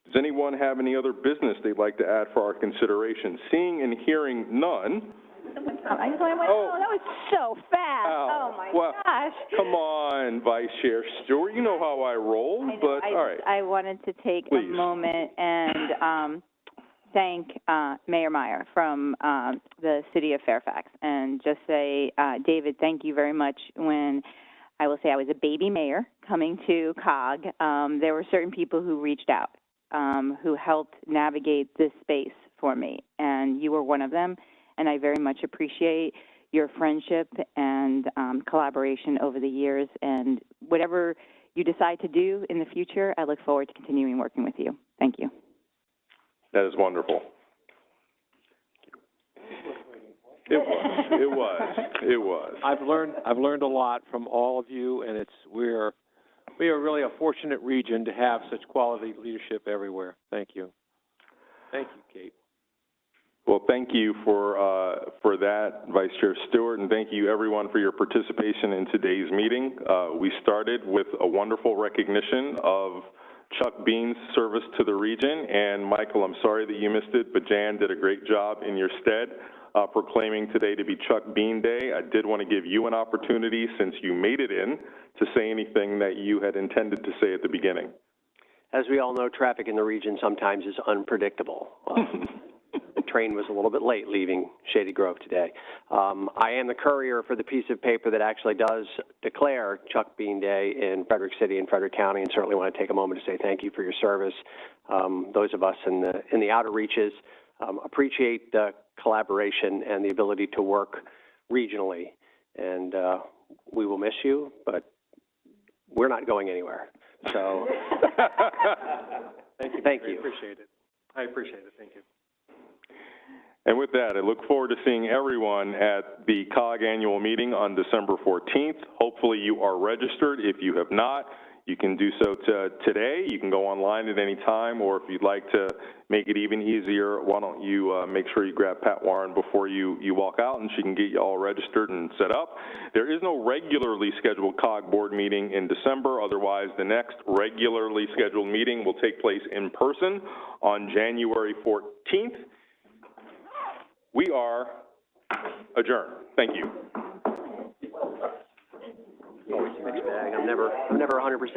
Does anyone have any other business they'd like to add for our consideration? Seeing and hearing none. Oh, that was so fast. Oh, my gosh. Come on, Vice Chair Stewart. You know how I roll, but all right. I wanted to take a moment and thank Mayor Meyer from the city of Fairfax and just say, David, thank you very much. When I will say I was a baby mayor coming to COG, there were certain people who reached out, who helped navigate this space for me, and you were one of them. And I very much appreciate your friendship and collaboration over the years. And whatever you decide to do in the future, I look forward to continuing working with you. Thank you. That is wonderful. It was. I've learned a lot from all of you, and we are really a fortunate region to have such quality leadership everywhere. Thank you. Thank you, Kate. Well, thank you for that, Vice Chair Stewart, and thank you everyone for your participation in today's meeting. We started with a wonderful recognition of Chuck Bean's service to the region, and Michael, I'm sorry that you missed it, but Jan did a great job in your stead proclaiming today to be Chuck Bean Day. I did want to give you an opportunity, since you made it in, to say anything that you had intended to say at the beginning. As we all know, traffic in the region sometimes is unpredictable. The train was a little bit late leaving Shady Grove today. I am the courier for the piece of paper that actually does declare Chuck Bean Day in Frederick City and Frederick County, and certainly want to take a moment to say thank you for your service. Those of us in the outer reaches appreciate the collaboration and the ability to work regionally. And we will miss you, but we're not going anywhere. So thank you. I appreciate it. I appreciate it. Thank you. And with that, I look forward to seeing everyone at the COG annual meeting on December 14th. Hopefully you are registered. If you have not, you can do so today. You can go online at any time, or if you'd like to make it even easier, why don't you make sure you grab Pat Warren before you walk out, and she can get you all registered and set up. There is no regularly scheduled COG board meeting in December. Otherwise, the next regularly scheduled meeting will take place in person on January 14th. We are adjourned. Thank you. Always a mixed bag. I'm never 100%.